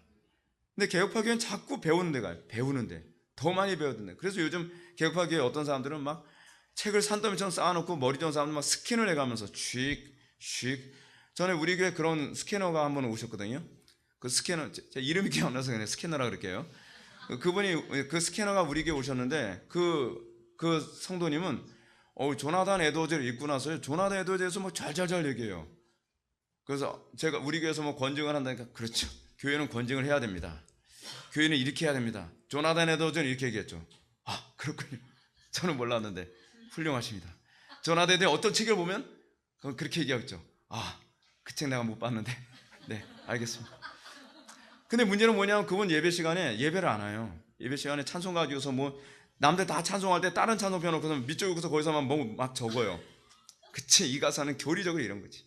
S1: 근데 개혁파 교회는 자꾸 배우는 데 가요. 배우는데 더 많이 배우던데. 그래서 요즘 개혁파 교회 어떤 사람들은 막 책을 산더미처럼 쌓아놓고 머리 좋은 사람들 막 스캔을 해가면서 쉭. 전에 우리 교회 그런 스캐너가 한 번 오셨거든요. 그 스캐너, 제 이름이 기억 안 나서 그냥 스캐너라 그럴게요. 그분이 그 스캐너가 우리 교회 오셨는데 그 성도님은 조나단 에드워즈를 읽고 나서요. 조나단 에드워즈에서 뭐 잘잘잘 얘기해요. 그래서 제가 우리 교회에서 뭐 권증을 한다니까 그렇죠. 교회는 권증을 해야 됩니다. 교회는 이렇게 해야 됩니다. 조나단 에드워즈는 이렇게 얘기했죠. 아, 그렇군요. 저는 몰랐는데 훌륭하십니다. 조나단 에드워즈 어떤 책을 보면 그렇게 얘기하겠죠. 아, 그 책 내가 못 봤는데. 네, 알겠습니다. 근데 문제는 뭐냐면 그분 예배 시간에 예배를 안 해요. 예배 시간에 찬송 가지고서 뭐 남들 다 찬송할 때 다른 찬송 펴놓고서 밑쪽에서 거기서만 막 적어요. 그치, 이 가사는 교리적으로 이런 거지.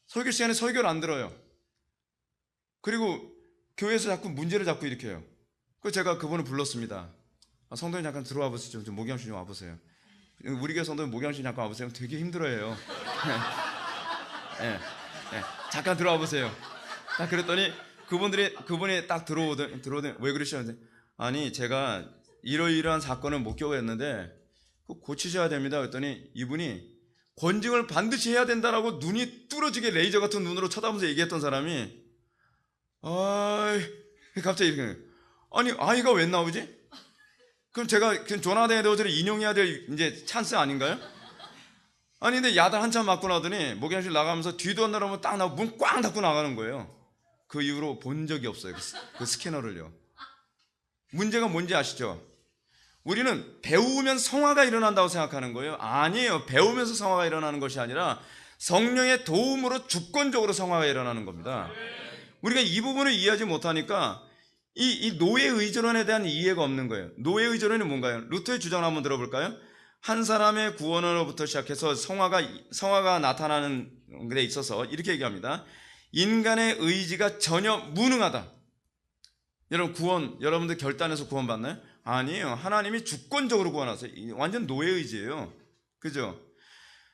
S1: 설교 시간에 설교를 안 들어요. 그리고 교회에서 자꾸 문제를 자꾸 일으켜요. 그래서 제가 그분을 불렀습니다. 아, 성도님 잠깐 들어와 보시죠. 좀 목양실 좀 와보세요. 우리 교회 성도님 목양실 잠깐 와보세요. 되게 힘들어해요. 네, 네, 잠깐 들어와 보세요. 딱 그랬더니 그분이 딱 들어오더니 왜 그러시는데, 아니 제가 이러이러한 사건을 목격했는데 고치셔야 됩니다. 그랬더니 이분이 권징을 반드시 해야 된다라고 눈이 뚫어지게 레이저 같은 눈으로 쳐다보면서 얘기했던 사람이, 갑자기 이렇게, 아니 아이가 왜 나오지? 그럼 제가 조나단 에드워즈를 인용해야 될 이제 찬스 아닌가요? 아니 근데 야단 한참 맞고 나더니 목양실 나가면서 뒤도 안 돌아보면 딱 나고 문 꽝 닫고 나가는 거예요. 그 이후로 본 적이 없어요. 그 스캐너를요. 문제가 뭔지 아시죠? 우리는 배우면 성화가 일어난다고 생각하는 거예요. 아니에요. 배우면서 성화가 일어나는 것이 아니라 성령의 도움으로 주권적으로 성화가 일어나는 겁니다. 우리가 이 부분을 이해하지 못하니까 이 노예 의존론에 대한 이해가 없는 거예요. 노예 의존론이 뭔가요? 루터의 주장을 한번 들어볼까요? 한 사람의 구원으로부터 시작해서 성화가 나타나는 데 있어서 이렇게 얘기합니다. 인간의 의지가 전혀 무능하다. 여러분 여러분들 결단해서 구원받나요? 아니에요. 하나님이 주권적으로 구원하세요. 완전 노예 의지예요. 그죠?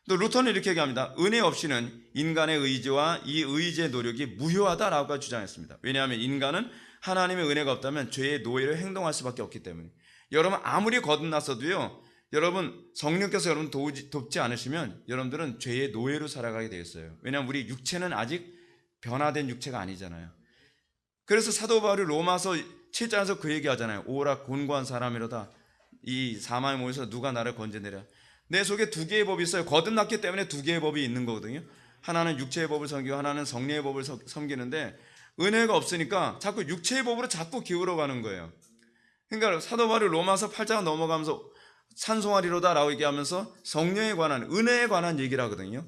S1: 또 루터는 이렇게 얘기합니다. 은혜 없이는 인간의 의지와 이 의지의 노력이 무효하다라고 주장했습니다. 왜냐하면 인간은 하나님의 은혜가 없다면 죄의 노예로 행동할 수밖에 없기 때문에. 여러분 아무리 거듭났어도요, 여러분 성령께서 여러분 돕지 않으시면 여러분들은 죄의 노예로 살아가게 되겠어요. 왜냐하면 우리 육체는 아직 변화된 육체가 아니잖아요. 그래서 사도 바울이 로마서 7장에서 그 얘기하잖아요. 오라 곤고한 사람이로다. 이 사망의 몸에서 누가 나를 건져내랴. 내 속에 두 개의 법이 있어요. 거듭났기 때문에 두 개의 법이 있는 거거든요. 하나는 육체의 법을 섬기고 하나는 성령의 법을 섬기는데, 은혜가 없으니까 자꾸 육체의 법으로 자꾸 기울어 가는 거예요. 그러니까 사도 바울이 로마서 8장 넘어가면서 찬송하리로다 라고 얘기하면서 성령에 관한, 은혜에 관한 얘기를 하거든요.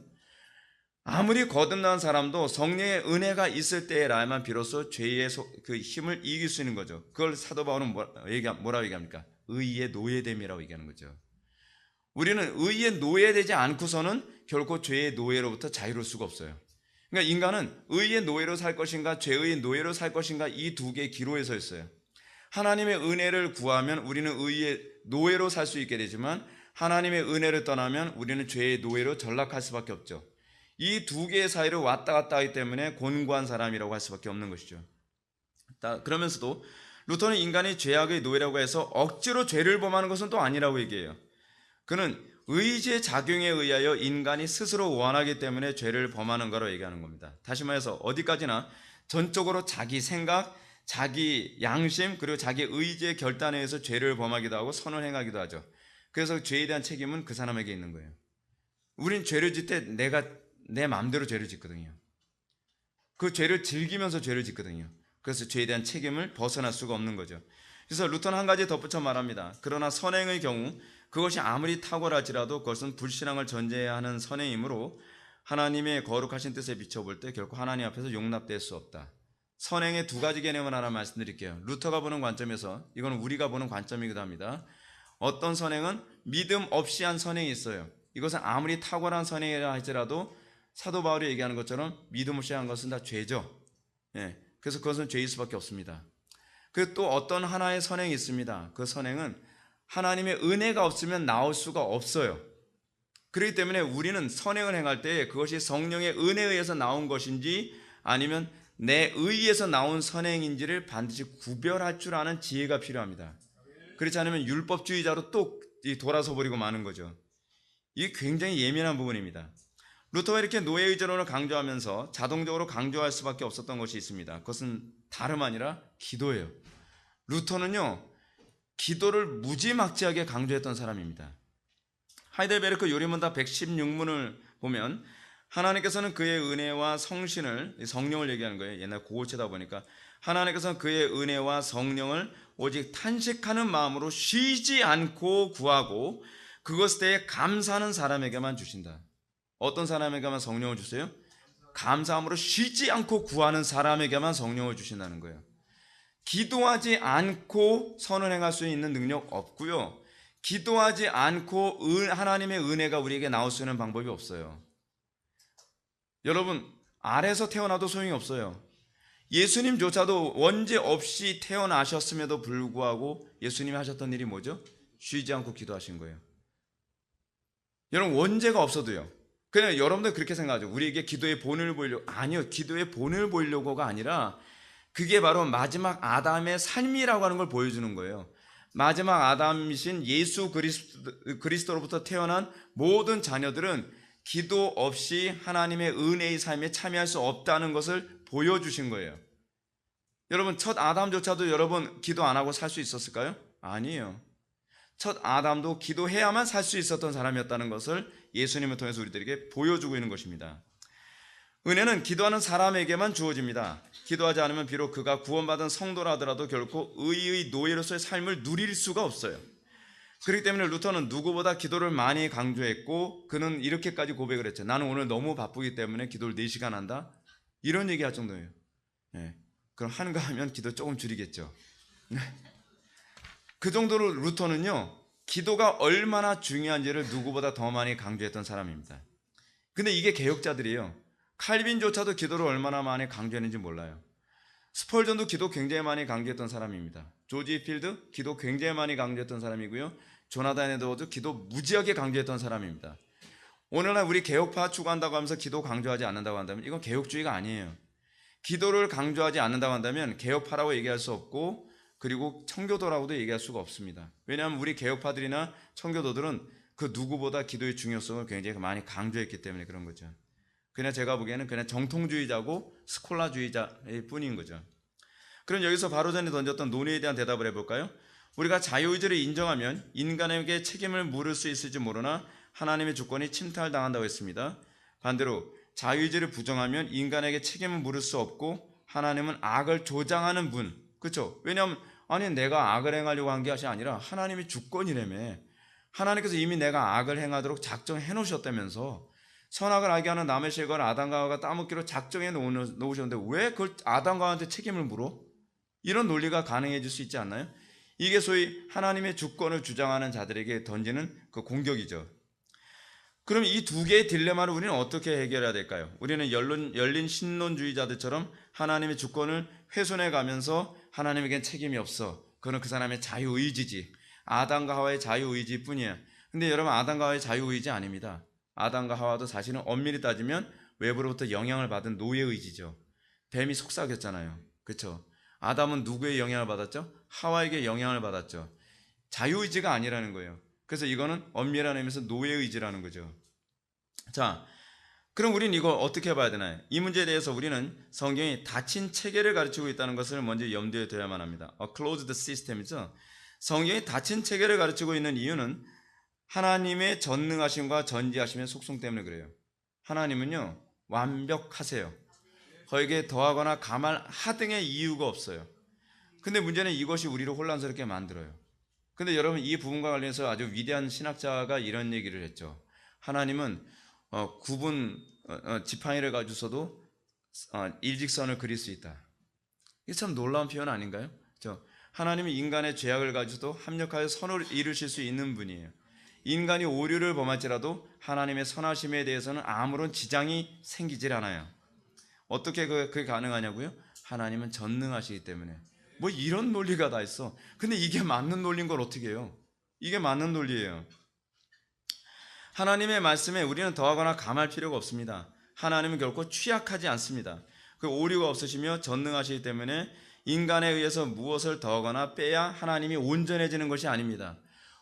S1: 아무리 거듭난 사람도 성령의 은혜가 있을 때라야만 비로소 죄의 그 힘을 이길 수 있는 거죠. 그걸 사도 바울은 뭐라고 얘기합니까? 의의 노예됨이라고 얘기하는 거죠. 우리는 의의 노예되지 않고서는 결코 죄의 노예로부터 자유로울 수가 없어요. 그러니까 인간은 의의 노예로 살 것인가 죄의 노예로 살 것인가, 이 두 개의 기로에 서 있어요. 하나님의 은혜를 구하면 우리는 의의 노예로 살 수 있게 되지만, 하나님의 은혜를 떠나면 우리는 죄의 노예로 전락할 수밖에 없죠. 이 두 개의 사이를 왔다 갔다 하기 때문에 곤고한 사람이라고 할 수밖에 없는 것이죠. 그러면서도 루터는 인간이 죄악의 노예라고 해서 억지로 죄를 범하는 것은 또 아니라고 얘기해요. 그는 의지의 작용에 의하여 인간이 스스로 원하기 때문에 죄를 범하는 거라고 얘기하는 겁니다. 다시 말해서 어디까지나 전적으로 자기 생각, 자기 양심, 그리고 자기 의지의 결단에 의해서 죄를 범하기도 하고 선을 행하기도 하죠. 그래서 죄에 대한 책임은 그 사람에게 있는 거예요. 우린 죄를 짓 때 내가 내 마음대로 죄를 짓거든요. 그 죄를 즐기면서 죄를 짓거든요. 그래서 죄에 대한 책임을 벗어날 수가 없는 거죠. 그래서 루터는 한 가지 덧붙여 말합니다. 그러나 선행의 경우 그것이 아무리 탁월할지라도 그것은 불신앙을 전제해야 하는 선행이므로 하나님의 거룩하신 뜻에 비춰볼 때 결코 하나님 앞에서 용납될 수 없다. 선행의 두 가지 개념을 하나 말씀드릴게요. 루터가 보는 관점에서, 이건 우리가 보는 관점이기도 합니다. 어떤 선행은 믿음 없이 한 선행이 있어요. 이것은 아무리 탁월한 선행이라 할지라도 사도 바울이 얘기하는 것처럼 믿음 없이 한 것은 다 죄죠. 그래서 그것은 죄일 수밖에 없습니다. 그리고 또 어떤 하나의 선행이 있습니다. 그 선행은 하나님의 은혜가 없으면 나올 수가 없어요. 그렇기 때문에 우리는 선행을 행할 때 그것이 성령의 은혜에 의해서 나온 것인지 아니면 내 의에서 나온 선행인지를 반드시 구별할 줄 아는 지혜가 필요합니다. 그렇지 않으면 율법주의자로 또 돌아서 버리고 마는 거죠. 이게 굉장히 예민한 부분입니다. 루터가 이렇게 노예의존론을 강조하면서 자동적으로 강조할 수밖에 없었던 것이 있습니다. 그것은 다름 아니라 기도예요. 루터는요, 기도를 무지막지하게 강조했던 사람입니다. 하이델베르크 요리문답 116문을 보면 하나님께서는 그의 은혜와 성신을, 성령을 얘기하는 거예요. 옛날 고고체다 보니까 하나님께서는 그의 은혜와 성령을 오직 탄식하는 마음으로 쉬지 않고 구하고 그것에 대해 감사하는 사람에게만 주신다. 어떤 사람에게만 성령을 주세요? 감사함으로 쉬지 않고 구하는 사람에게만 성령을 주신다는 거예요. 기도하지 않고 선을 행할 수 있는 능력 없고요. 기도하지 않고 하나님의 은혜가 우리에게 나올 수 있는 방법이 없어요. 여러분, 알에서 태어나도 소용이 없어요. 예수님조차도 원죄 없이 태어나셨음에도 불구하고 예수님이 하셨던 일이 뭐죠? 쉬지 않고 기도하신 거예요. 여러분, 원죄가 없어도요. 그냥 여러분들 그렇게 생각하죠. 우리에게 기도의 본을 보이려고. 아니요, 기도의 본을 보이려고가 아니라 그게 바로 마지막 아담의 삶이라고 하는 걸 보여주는 거예요. 마지막 아담이신 예수 그리스도로부터 태어난 모든 자녀들은 기도 없이 하나님의 은혜의 삶에 참여할 수 없다는 것을 보여주신 거예요. 여러분, 첫 아담조차도 여러분 기도 안 하고 살 수 있었을까요? 아니에요. 첫 아담도 기도해야만 살 수 있었던 사람이었다는 것을 예수님을 통해서 우리들에게 보여주고 있는 것입니다. 은혜는 기도하는 사람에게만 주어집니다. 기도하지 않으면 비록 그가 구원받은 성도라 하더라도 결코 의의 노예로서의 삶을 누릴 수가 없어요. 그렇기 때문에 루터는 누구보다 기도를 많이 강조했고 그는 이렇게까지 고백을 했죠. 나는 오늘 너무 바쁘기 때문에 기도를 4시간 한다. 이런 얘기할 정도예요. 네. 그럼 한가 하면 기도 조금 줄이겠죠. 그 정도로 루터는요, 기도가 얼마나 중요한지를 누구보다 더 많이 강조했던 사람입니다. 근데 이게 개혁자들이에요. 칼빈조차도 기도를 얼마나 많이 강조했는지 몰라요. 스펄전도 기도 굉장히 많이 강조했던 사람입니다. 조지 필드 기도 굉장히 많이 강조했던 사람이고요. 조나단 에드워드 기도 무지하게 강조했던 사람입니다. 오늘날 우리 개혁파 추구한다고 하면서 기도 강조하지 않는다고 한다면 이건 개혁주의가 아니에요. 기도를 강조하지 않는다고 한다면 개혁파라고 얘기할 수 없고 그리고 청교도라고도 얘기할 수가 없습니다. 왜냐하면 우리 개혁파들이나 청교도들은 그 누구보다 기도의 중요성을 굉장히 많이 강조했기 때문에 그런 거죠. 그냥 제가 보기에는 그냥 정통주의자고 스콜라주의자일 뿐인 거죠. 그럼 여기서 바로 전에 던졌던 논의에 대한 대답을 해볼까요? 우리가 자유의지를 인정하면 인간에게 책임을 물을 수 있을지 모르나 하나님의 주권이 침탈당한다고 했습니다. 반대로 자유의지를 부정하면 인간에게 책임을 물을 수 없고 하나님은 악을 조장하는 분, 그렇죠? 왜냐하면 아니 내가 악을 행하려고 한 것이 아니라 하나님의 주권이라며. 하나님께서 이미 내가 악을 행하도록 작정해 놓으셨다면서 선악을 알게 하는 남의 실과를 아담과 하와가 따먹기로 작정해 놓으셨는데 왜 그걸 아담과 하와한테 책임을 물어? 이런 논리가 가능해질 수 있지 않나요? 이게 소위 하나님의 주권을 주장하는 자들에게 던지는 그 공격이죠. 그럼 이 두 개의 딜레마를 우리는 어떻게 해결해야 될까요? 우리는 열린 신론주의자들처럼 하나님의 주권을 훼손해 가면서 하나님에겐 책임이 없어. 그건 그 사람의 자유의지지. 아담과 하와의 자유의지 뿐이야. 근데 여러분, 아담과 하와의 자유의지 아닙니다. 아담과 하와도 사실은 엄밀히 따지면 외부로부터 영향을 받은 노예의지죠. 뱀이 속삭였잖아요. 그렇죠? 아담은 누구의 영향을 받았죠? 하와에게 영향을 받았죠. 자유의지가 아니라는 거예요. 그래서 이거는 엄밀한 의미에서 노예의지라는 거죠. 자, 그럼 우리는 이거 어떻게 봐야 되나요? 이 문제에 대해서 우리는 성경이 닫힌 체계를 가르치고 있다는 것을 먼저 염두에 둬야만 합니다. A closed system이죠. 성경이 닫힌 체계를 가르치고 있는 이유는 하나님의 전능하심과 전지하심의 속성 때문에 그래요. 하나님은요, 완벽하세요. 거기에 더하거나 감할하등의 이유가 없어요. 근데 문제는 이것이 우리를 혼란스럽게 만들어요. 근데 여러분, 이 부분과 관련해서 아주 위대한 신학자가 이런 얘기를 했죠. 하나님은 지팡이를 가지고서도 일직선을 그릴 수 있다. 이게 참 놀라운 표현 아닌가요? 그렇죠? 하나님이 인간의 죄악을 가지고도 합력하여 선을 이루실 수 있는 분이에요. 인간이 오류를 범할지라도 하나님의 선하심에 대해서는 아무런 지장이 생기질 않아요. 어떻게 그게 가능하냐고요? 하나님은 전능하시기 때문에. 뭐 이런 논리가 다 있어. 근데 이게 맞는 논리인 걸 어떻게 해요? 이게 맞는 논리예요. 하나님의 말씀에 우리는 더하거나 감할 필요가 없습니다. 하나님은 결코 취약하지 않습니다. 그 오류가 없으시며 전능하시기 때문에 인간에 의해서 무엇을 더하거나 빼야 하나님이 온전해지는 것이 아닙니다.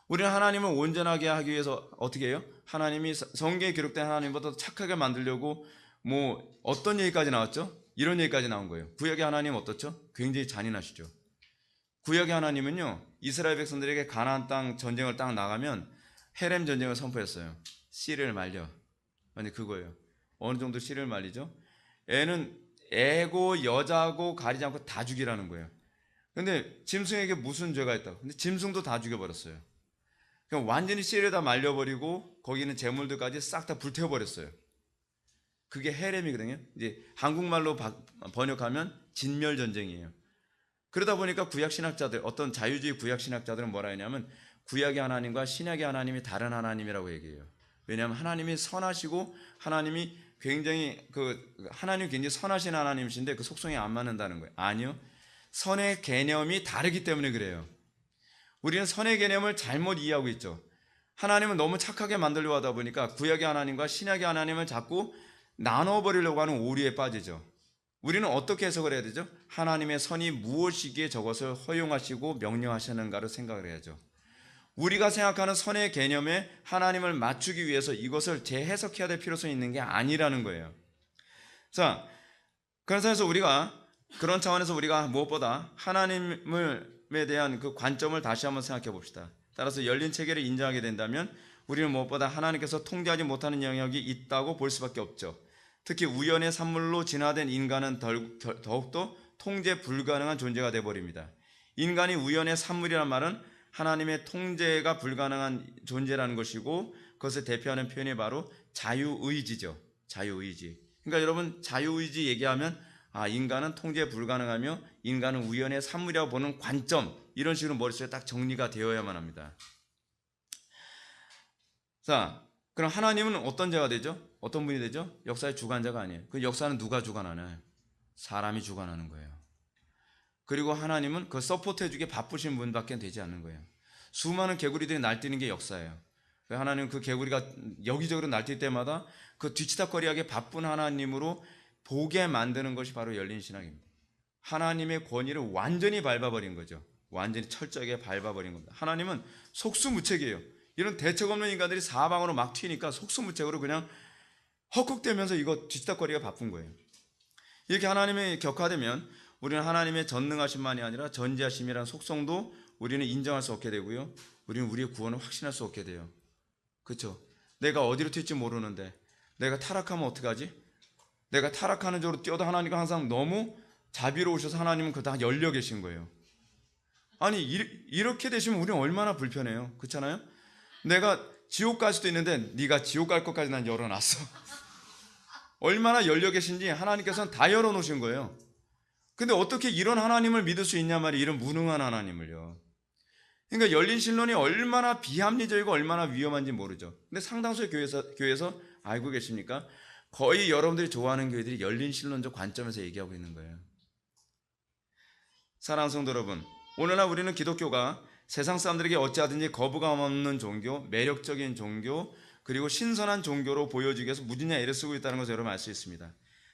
S1: 우리는 하나님을 온전하게 하기 위해서 어떻게 해요? 하나님이 성경에 기록된 하나님보다 착하게 만들려고 뭐 어떤 얘기까지 나왔죠? 이런 얘기까지 나온 거예요. 구약의 하나님 어떻죠? 굉장히 잔인하시죠. 구약의 하나님은요, 이스라엘 백성들에게 가나안 땅 전쟁을 딱 나가면 헤렘 전쟁을 선포했어요. 씨를 말려. 아니 그거예요. 어느 정도 씨를 말리죠? 애는 애고 여자고 가리지 않고 다 죽이라는 거예요. 근데 짐승에게 무슨 죄가 있다고? 근데 짐승도 다 죽여버렸어요. 그냥 완전히 씨에다 말려버리고 거기는 재물들까지 싹 다 불태워버렸어요. 그게 헤렘이거든요. 이제 한국말로 번역하면 진멸전쟁이에요. 그러다 보니까 구약신학자들, 어떤 자유주의 구약신학자들은 뭐라 했냐면 구약의 하나님과 신약의 하나님이 다른 하나님이라고 얘기해요. 왜냐하면 하나님이 선하시고 하나님이 굉장히 선하신 하나님이신데 그 속성에 안 맞는다는 거예요. 아니요. 선의 개념이 다르기 때문에 그래요. 우리는 선의 개념을 잘못 이해하고 있죠. 하나님은 너무 착하게 만들려고 하다 보니까 구약의 하나님과 신약의 하나님을 자꾸 나눠버리려고 하는 오류에 빠지죠. 우리는 어떻게 해석을 해야 되죠? 하나님의 선이 무엇이기에 저것을 허용하시고 명령하시는가를 생각을 해야죠. 우리가 생각하는 선의 개념에 하나님을 맞추기 위해서 이것을 재해석해야 될 필요성이 있는 게 아니라는 거예요. 자, 그래서 우리가 그런 차원에서 우리가 무엇보다 하나님에 대한 그 관점을 다시 한번 생각해 봅시다. 따라서 열린 체계를 인정하게 된다면 우리는 무엇보다 하나님께서 통제하지 못하는 영역이 있다고 볼 수밖에 없죠. 특히 우연의 산물로 진화된 인간은 더욱더 통제 불가능한 존재가 되어버립니다. 인간이 우연의 산물이란 말은 하나님의 통제가 불가능한 존재라는 것이고 그것을 대표하는 표현이 바로 자유의지죠. 자유의지. 그러니까 여러분 자유의지 얘기하면 인간은 통제 불가능하며 인간은 우연의 산물이라고 보는 관점, 이런 식으로 머릿속에 딱 정리가 되어야만 합니다. 자, 그럼 하나님은 어떤 자가 되죠? 어떤 분이 되죠? 역사의 주관자가 아니에요. 그 역사는 누가 주관하나요? 사람이 주관하는 거예요. 그리고 하나님은 그 서포트해주기 바쁘신 분밖에 되지 않는 거예요. 수많은 개구리들이 날뛰는 게 역사예요. 하나님은 그 개구리가 여기저기로 날뛸 때마다 그 뒤치다거리하게 바쁜 하나님으로 보게 만드는 것이 바로 열린 신학입니다. 하나님의 권위를 완전히 밟아버린 거죠. 완전히 철저하게 밟아버린 겁니다. 하나님은 속수무책이에요. 이런 대책 없는 인간들이 사방으로 막 튀니까 속수무책으로 그냥 헉헉대면서 이거 뒤치다거리가 바쁜 거예요. 이렇게 하나님이 격화되면 우리는 하나님의 전능하심만이 아니라 전지하심이라는 속성도 우리는 인정할 수 없게 되고요. 우리는 우리의 구원을 확신할 수 없게 돼요. 그렇죠? 내가 어디로 튈지 모르는데 내가 타락하면 어떡하지? 내가 타락하는 쪽으로 뛰어도 하나님과 항상 너무 자비로우셔서 하나님은 그거 다 열려 계신 거예요. 아니 이렇게 되시면 우리는 얼마나 불편해요. 그렇잖아요? 내가 지옥 갈 수도 있는데 네가 지옥 갈 것까지 난 열어놨어. 얼마나 열려 계신지 하나님께서는 다 열어놓으신 거예요. 근데 어떻게 이런 하나님을 믿을 수 있냐 말이에요. 이런 무능한 하나님을요. 그러니까 열린 신론이 얼마나 비합리적이고 얼마나 위험한지 모르죠. 근데 상당수의 교회에서 알고 계십니까? 거의 여러분들이 좋아하는 교회들이 열린 신론적 관점에서 얘기하고 있는 거예요. 사랑하는 성도 여러분, 오늘날 우리는 기독교가 세상 사람들에게 어찌하든지 거부감 없는 종교, 매력적인 종교, 그리고 신선한 종교로 보여주기 위해서 무진히 애를 쓰고 있다는 것을 여러분 알 수 있습니다.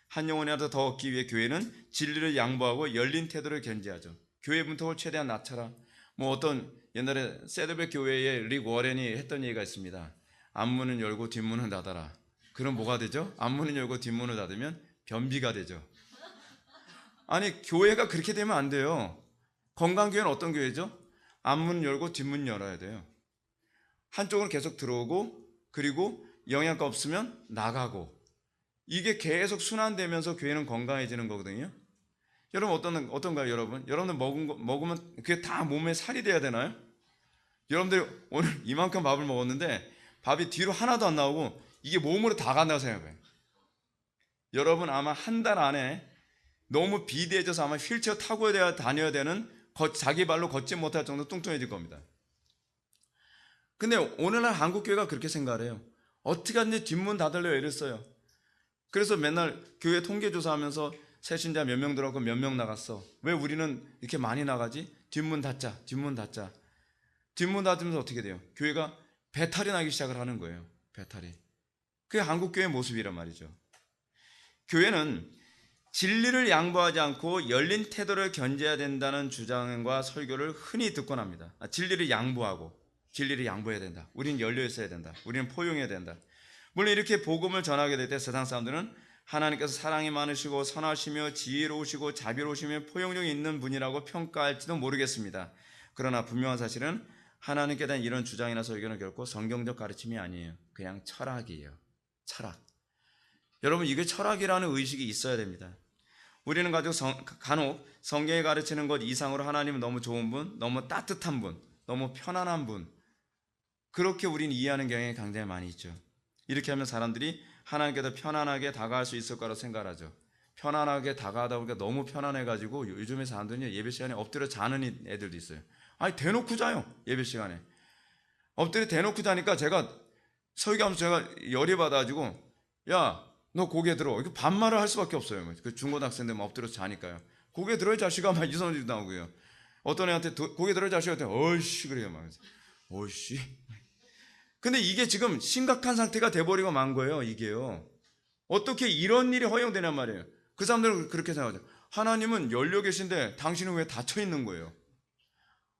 S1: 한 영혼이라도 더 얻기 위해 교회는 진리를 양보하고 열린 태도를 견지하죠. 교회 문턱을 최대한 낮춰라. 어떤 옛날에 세드백 교회의 릭 워렌이 했던 얘기가 있습니다. 앞문은 열고 뒷문은 닫아라. 그럼 뭐가 되죠? 앞문을 열고 뒷문을 닫으면 변비가 되죠. 아니 교회가 그렇게 되면 안 돼요. 건강교회는 어떤 교회죠? 앞문 열고 뒷문 열어야 돼요. 한쪽은 계속 들어오고 그리고 영양가 없으면 나가고, 이게 계속 순환되면서 교회는 건강해지는 거거든요. 여러분 어떤가요? 여러분들 먹으면 그게 다 몸에 살이 돼야 되나요? 여러분들 오늘 이만큼 밥을 먹었는데 밥이 뒤로 하나도 안 나오고 이게 몸으로 다 간다고 생각해요. 여러분 아마 한 달 안에 너무 비대해져서 아마 휠체어 타고 다녀야 되는, 자기 발로 걷지 못할 정도로 뚱뚱해질 겁니다. 근데 오늘날 한국교회가 그렇게 생각을 해요. 어떻게 하든지 뒷문 닫으려 애를 써요. 그래서 맨날 교회 통계조사하면서 새신자 몇 명 들어갔고 몇 명 나갔어. 왜 우리는 이렇게 많이 나가지? 뒷문 닫자. 뒷문 닫으면서 어떻게 돼요? 교회가 배탈이 나기 시작을 하는 거예요. 배탈이. 그게 한국교회의 모습이란 말이죠. 교회는 진리를 양보하지 않고 열린 태도를 견제해야 된다는 주장과 설교를 흔히 듣곤 합니다. 진리를 양보해야 된다. 우리는 열려 있어야 된다. 우리는 포용해야 된다. 물론 이렇게 복음을 전하게 될 때 세상 사람들은 하나님께서 사랑이 많으시고 선하시며 지혜로우시고 자비로우시며 포용력이 있는 분이라고 평가할지도 모르겠습니다. 그러나 분명한 사실은 하나님께 대한 이런 주장이나 설교는 결코 성경적 가르침이 아니에요. 그냥 철학이에요. 철학. 여러분 이게 철학이라는 의식이 있어야 됩니다. 우리는 간혹 성경에 가르치는 것 이상으로 하나님은 너무 좋은 분, 너무 따뜻한 분, 너무 편안한 분, 그렇게 우리는 이해하는 경향이 굉장히 많이 있죠. 이렇게 하면 사람들이 하나님께 더 편안하게 다가갈 수 있을 거라고 생각하죠. 편안하게 다가가다 보니까 너무 편안해가지고 요즘에 사람들이 예배 시간에 엎드려 자는 애들도 있어요. 아니 대놓고 자요. 예배 시간에 엎드려 대놓고 자니까 제가 설교하면서 제가 열이 받아가지고 야 너 고개 들어. 이렇게 반말을 할 수밖에 없어요. 그 중고등학생들 막 엎드려서 자니까요. 고개 들어 이 자식아 막 이런 소리도 나오고요. 어떤 애한테 고개 들어 이 자식한테 어이씨 그래요. 막 어이씨. 근데 이게 지금 심각한 상태가 돼버리고 만 거예요. 이게요. 어떻게 이런 일이 허용되냔 말이에요. 그 사람들은 그렇게 생각하죠. 하나님은 열려 계신데 당신은 왜 닫혀 있는 거예요?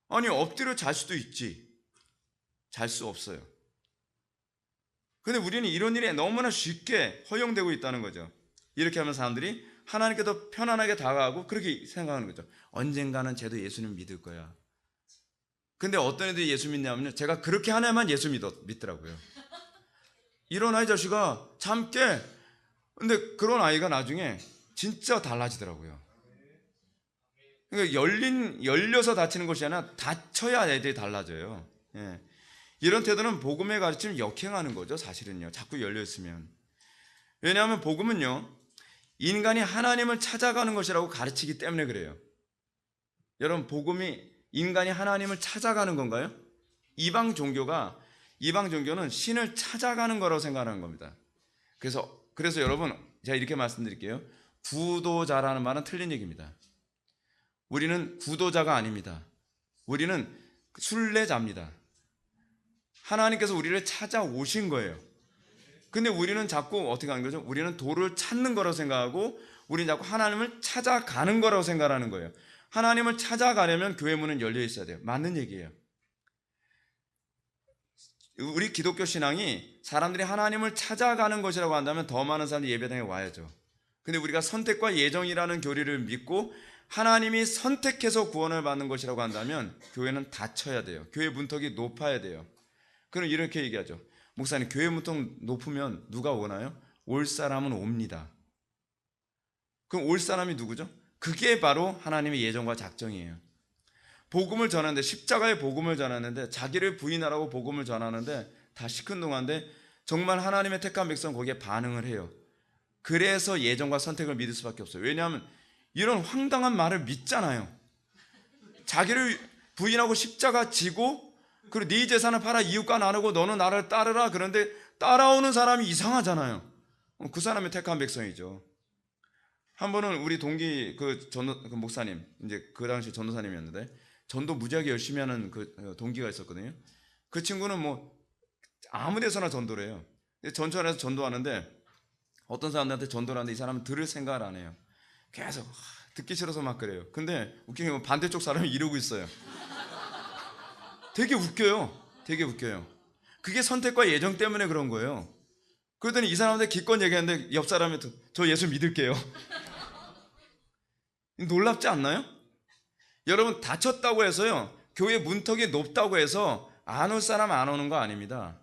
S1: 아니 엎드려 잘 수도 있지. 잘 수 없어요. 근데 우리는 이런 일이 너무나 쉽게 허용되고 있다는 거죠. 이렇게 하면 사람들이 하나님께 더 편안하게 다가가고 그렇게 생각하는 거죠. 언젠가는 쟤도 예수님 믿을 거야. 근데 어떤 애들이 예수 믿냐면요, 제가 그렇게 하나만 예수 믿더라고요. 이런 아이 자식아 잠 깨. 근데 그런 아이가 나중에 진짜 달라지더라고요. 그러니까 열려서 다치는 것이 아니라 다쳐야 애들이 달라져요. 예. 이런 태도는 복음의 가르침을 역행하는 거죠. 사실은요. 자꾸 열려있으면. 왜냐하면 복음은요, 인간이 하나님을 찾아가는 것이라고 가르치기 때문에 그래요. 여러분, 복음이 인간이 하나님을 찾아가는 건가요? 이방 종교는 신을 찾아가는 거라고 생각하는 겁니다. 그래서 여러분, 제가 이렇게 말씀드릴게요. 구도자라는 말은 틀린 얘기입니다. 우리는 구도자가 아닙니다. 우리는 순례자입니다. 하나님께서 우리를 찾아오신 거예요. 근데 우리는 자꾸 어떻게 하는 거죠? 우리는 도를 찾는 거라고 생각하고 우리는 자꾸 하나님을 찾아가는 거라고 생각하는 거예요. 하나님을 찾아가려면 교회 문은 열려 있어야 돼요. 맞는 얘기예요. 우리 기독교 신앙이 사람들이 하나님을 찾아가는 것이라고 한다면 더 많은 사람들이 예배당에 와야죠. 근데 우리가 선택과 예정이라는 교리를 믿고 하나님이 선택해서 구원을 받는 것이라고 한다면 교회는 닫혀야 돼요. 교회 문턱이 높아야 돼요. 그럼 이렇게 얘기하죠. 목사님, 교회 문턱 높으면 누가 오나요? 올 사람은 옵니다. 그럼 올 사람이 누구죠? 그게 바로 하나님의 예정과 작정이에요. 복음을 전하는데, 십자가의 복음을 전하는데, 자기를 부인하라고 복음을 전하는데 다 시큰둥한데 정말 하나님의 택한 백성 거기에 반응을 해요. 그래서 예정과 선택을 믿을 수밖에 없어요. 왜냐하면 이런 황당한 말을 믿잖아요. 자기를 부인하고 십자가 지고 그리고 네 재산을 팔아 이웃과 나누고 너는 나를 따르라. 그런데 따라오는 사람이 이상하잖아요. 그 사람이 택한 백성이죠. 한 번은 우리 동기 그 목사님, 이제 그 당시 전도사님이었는데 전도 무지하게 열심히 하는 그 동기가 있었거든요. 그 친구는 뭐 아무 데서나 전도를 해요. 전천에서 전도하는데 어떤 사람들한테 전도를 하는데 이 사람은 들을 생각을 안 해요. 계속 듣기 싫어서 막 그래요. 근데 웃긴 게 반대쪽 사람이 이러고 있어요. 되게 웃겨요. 그게 선택과 예정 때문에 그런 거예요. 그러더니 이 사람한테 기껏 얘기하는데 옆 사람한테 저 예수 믿을게요. 놀랍지 않나요? 여러분, 다쳤다고 해서요, 교회 문턱이 높다고 해서 안 올 사람 안 오는 거 아닙니다.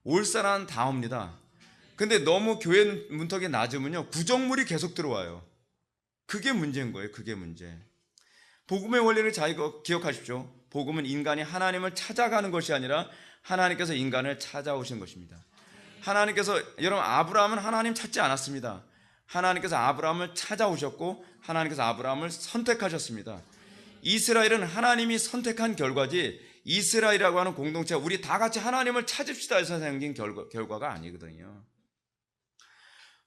S1: 올 사람 다 옵니다. 근데 너무 교회 문턱이 낮으면요, 구정물이 계속 들어와요. 그게 문제인 거예요. 그게 문제. 복음의 원리를 잘 기억하십시오. 복음은 인간이 하나님을 찾아가는 것이 아니라 하나님께서 인간을 찾아오신 것입니다. 하나님께서, 여러분, 아브라함은 하나님 찾지 않았습니다. 하나님께서 아브라함을 찾아오셨고 하나님께서 아브라함을 선택하셨습니다. 이스라엘은 하나님이 선택한 결과지 이스라엘이라고 하는 공동체가 우리 다 같이 하나님을 찾읍시다 해서 생긴 결과가 아니거든요.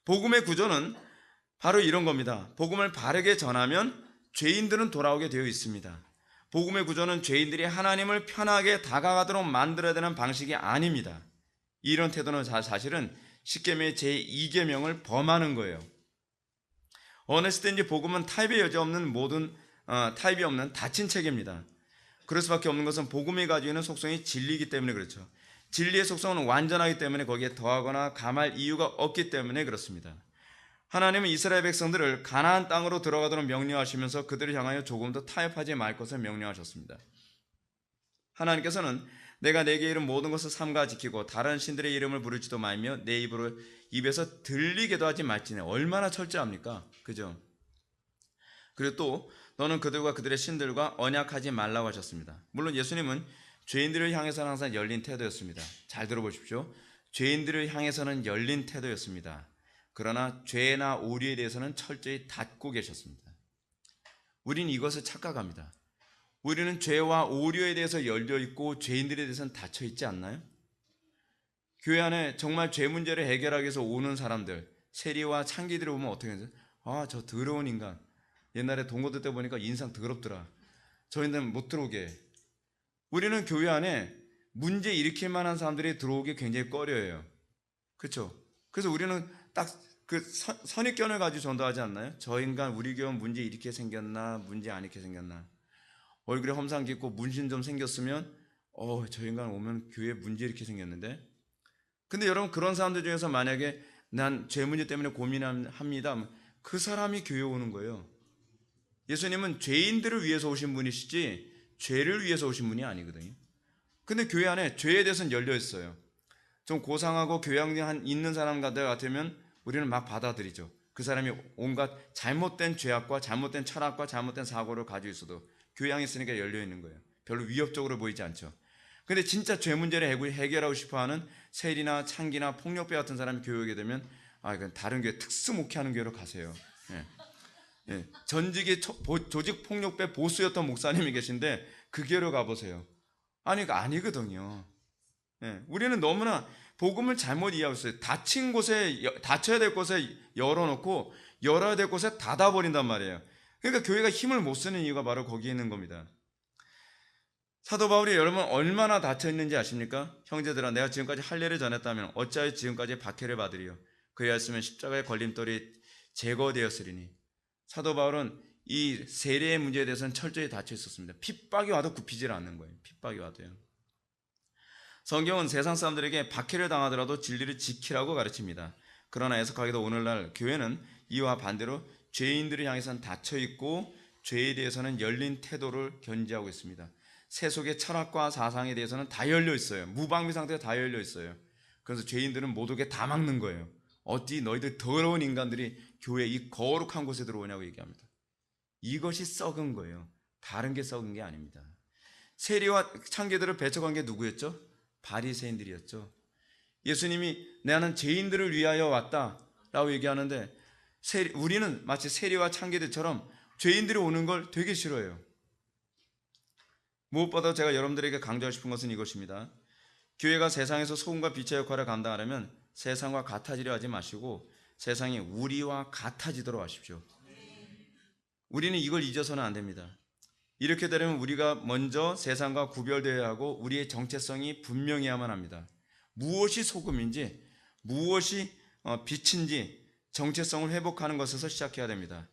S1: 복음의 구조는 바로 이런 겁니다. 복음을 바르게 전하면 죄인들은 돌아오게 되어 있습니다. 복음의 구조는 죄인들이 하나님을 편하게 다가가도록 만들어야 되는 방식이 아닙니다. 이런 태도는 사실은 십계명의 제2계명을 범하는 거예요. 어느 시대인지 복음은 타협의 여지 없는 타협이 없는 닫힌 체계입니다. 그럴 수밖에 없는 것은 복음이 가지고 있는 속성이 진리이기 때문에 그렇죠. 진리의 속성은 완전하기 때문에 거기에 더하거나 감할 이유가 없기 때문에 그렇습니다. 하나님은 이스라엘 백성들을 가나안 땅으로 들어가도록 명령하시면서 그들을 향하여 조금도 타협하지 말 것을 명령하셨습니다. 하나님께서는 내가 내게 이른 모든 것을 삼가 지키고 다른 신들의 이름을 부르지도 말며 내 입에서 들리게도 하지 말지니 얼마나 철저합니까? 그죠? 그리고 또 너는 그들과 그들의 신들과 언약하지 말라고 하셨습니다. 물론 예수님은 죄인들을 향해서는 항상 열린 태도였습니다. 잘 들어보십시오. 죄인들을 향해서는 열린 태도였습니다. 그러나 죄나 오류에 대해서는 철저히 닫고 계셨습니다. 우리는 이것을 착각합니다. 우리는 죄와 오류에 대해서 열려 있고 죄인들에 대해서는 닫혀 있지 않나요? 교회 안에 정말 죄 문제를 해결하기 위해서 오는 사람들, 세리와 창기들을 보면 어떻게 하죠? 아, 저 더러운 인간. 옛날에 동거들 때 보니까 인상 더럽더라. 저희는 못 들어오게 해. 우리는 교회 안에 문제 일으킬 만한 사람들이 들어오기 굉장히 꺼려해요. 그렇죠? 그래서 우리는 딱 그 선입견을 가지고 전도하지 않나요? 저 인간 우리 교회 문제 이렇게 생겼나 문제 안 이렇게 생겼나. 얼굴에 험상 깊고 문신 좀 생겼으면 저 인간 오면 교회 문제 이렇게 생겼는데. 근데 여러분 그런 사람들 중에서 만약에 난 죄 문제 때문에 고민합니다. 그 사람이 교회 오는 거예요. 예수님은 죄인들을 위해서 오신 분이시지 죄를 위해서 오신 분이 아니거든요. 근데 교회 안에 죄에 대해서는 열려 있어요. 좀 고상하고 교양이 있는 사람 같으면 우리는 막 받아들이죠. 그 사람이 온갖 잘못된 죄악과 잘못된 철학과 잘못된 사고를 가지고 있어도 교양이 있으니까 열려 있는 거예요. 별로 위협적으로 보이지 않죠. 근데 진짜 죄 문제를 해결하고 싶어하는 세리나 창기나 폭력배 같은 사람이 교회 오게 되면 이건 다른 교회 특수 목회하는 교회로 가세요. 전직이 조직 폭력배 보수였던 목사님이 계신데 그 교회로 가보세요. 아니거든요. 우리는 너무나 복음을 잘못 이해하고 있어요. 닫힌 곳에, 닫혀야 될 곳에 열어놓고 열어야 될 곳에 닫아버린단 말이에요. 그러니까 교회가 힘을 못 쓰는 이유가 바로 거기에 있는 겁니다. 사도 바울이 여러분 얼마나 닫혀있는지 아십니까? 형제들아, 내가 지금까지 할례를 전했다면 어찌하여 지금까지 박해를 받으리요? 그리하였으면 십자가의 걸림돌이 제거되었으리니. 사도 바울은 이 세례의 문제에 대해서는 철저히 닫혀 있었습니다. 핍박이 와도 굽히질 않는 거예요. 핍박이 와도요. 성경은 세상 사람들에게 박해를 당하더라도 진리를 지키라고 가르칩니다. 그러나 해석하기도 오늘날 교회는 이와 반대로 죄인들을 향해서는 닫혀 있고 죄에 대해서는 열린 태도를 견지하고 있습니다. 세속의 철학과 사상에 대해서는 다 열려 있어요. 무방비 상태에 다 열려 있어요. 그래서 죄인들은 못 오게 다 막는 거예요. 어디 너희들 더러운 인간들이 교회 이 거룩한 곳에 들어오냐고 얘기합니다. 이것이 썩은 거예요. 다른 게 썩은 게 아닙니다. 세리와 창기들을 배척한 게 누구였죠? 바리새인들이었죠. 예수님이 나는 죄인들을 위하여 왔다라고 얘기하는데 우리는 마치 세리와 창기들처럼 죄인들이 오는 걸 되게 싫어해요. 무엇보다 제가 여러분들에게 강조하고 싶은 것은 이것입니다. 교회가 세상에서 소금과 빛의 역할을 감당하려면 세상과 같아지려 하지 마시고 세상이 우리와 같아지도록 하십시오. 우리는 이걸 잊어서는 안 됩니다. 이렇게 되려면 우리가 먼저 세상과 구별되어야 하고 우리의 정체성이 분명해야만 합니다. 무엇이 소금인지 무엇이 빛인지 정체성을 회복하는 것에서 시작해야 됩니다.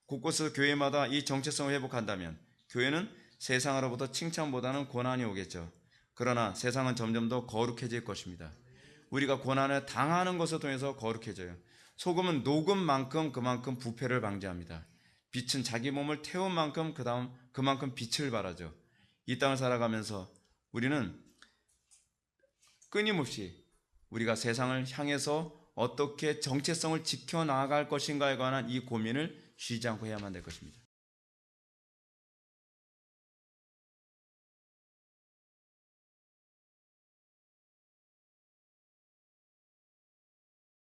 S1: 곳곳에서 교회마다 이 정체성을 회복한다면 교회는 세상으로부터 칭찬보다는 고난이 오겠죠. 그러나 세상은 점점 더 거룩해질 것입니다. 우리가 고난을 당하는 것을 통해서 거룩해져요. 소금은 녹은 만큼 그만큼 부패를 방지합니다. 빛은 자기 몸을 태운 만큼 그만큼 빛을 발하죠. 이 땅을 살아가면서 우리는 끊임없이 우리가 세상을 향해서 어떻게 정체성을 지켜나갈 것인가에 관한 이 고민을 쉬지 않고 해야만 될 것입니다.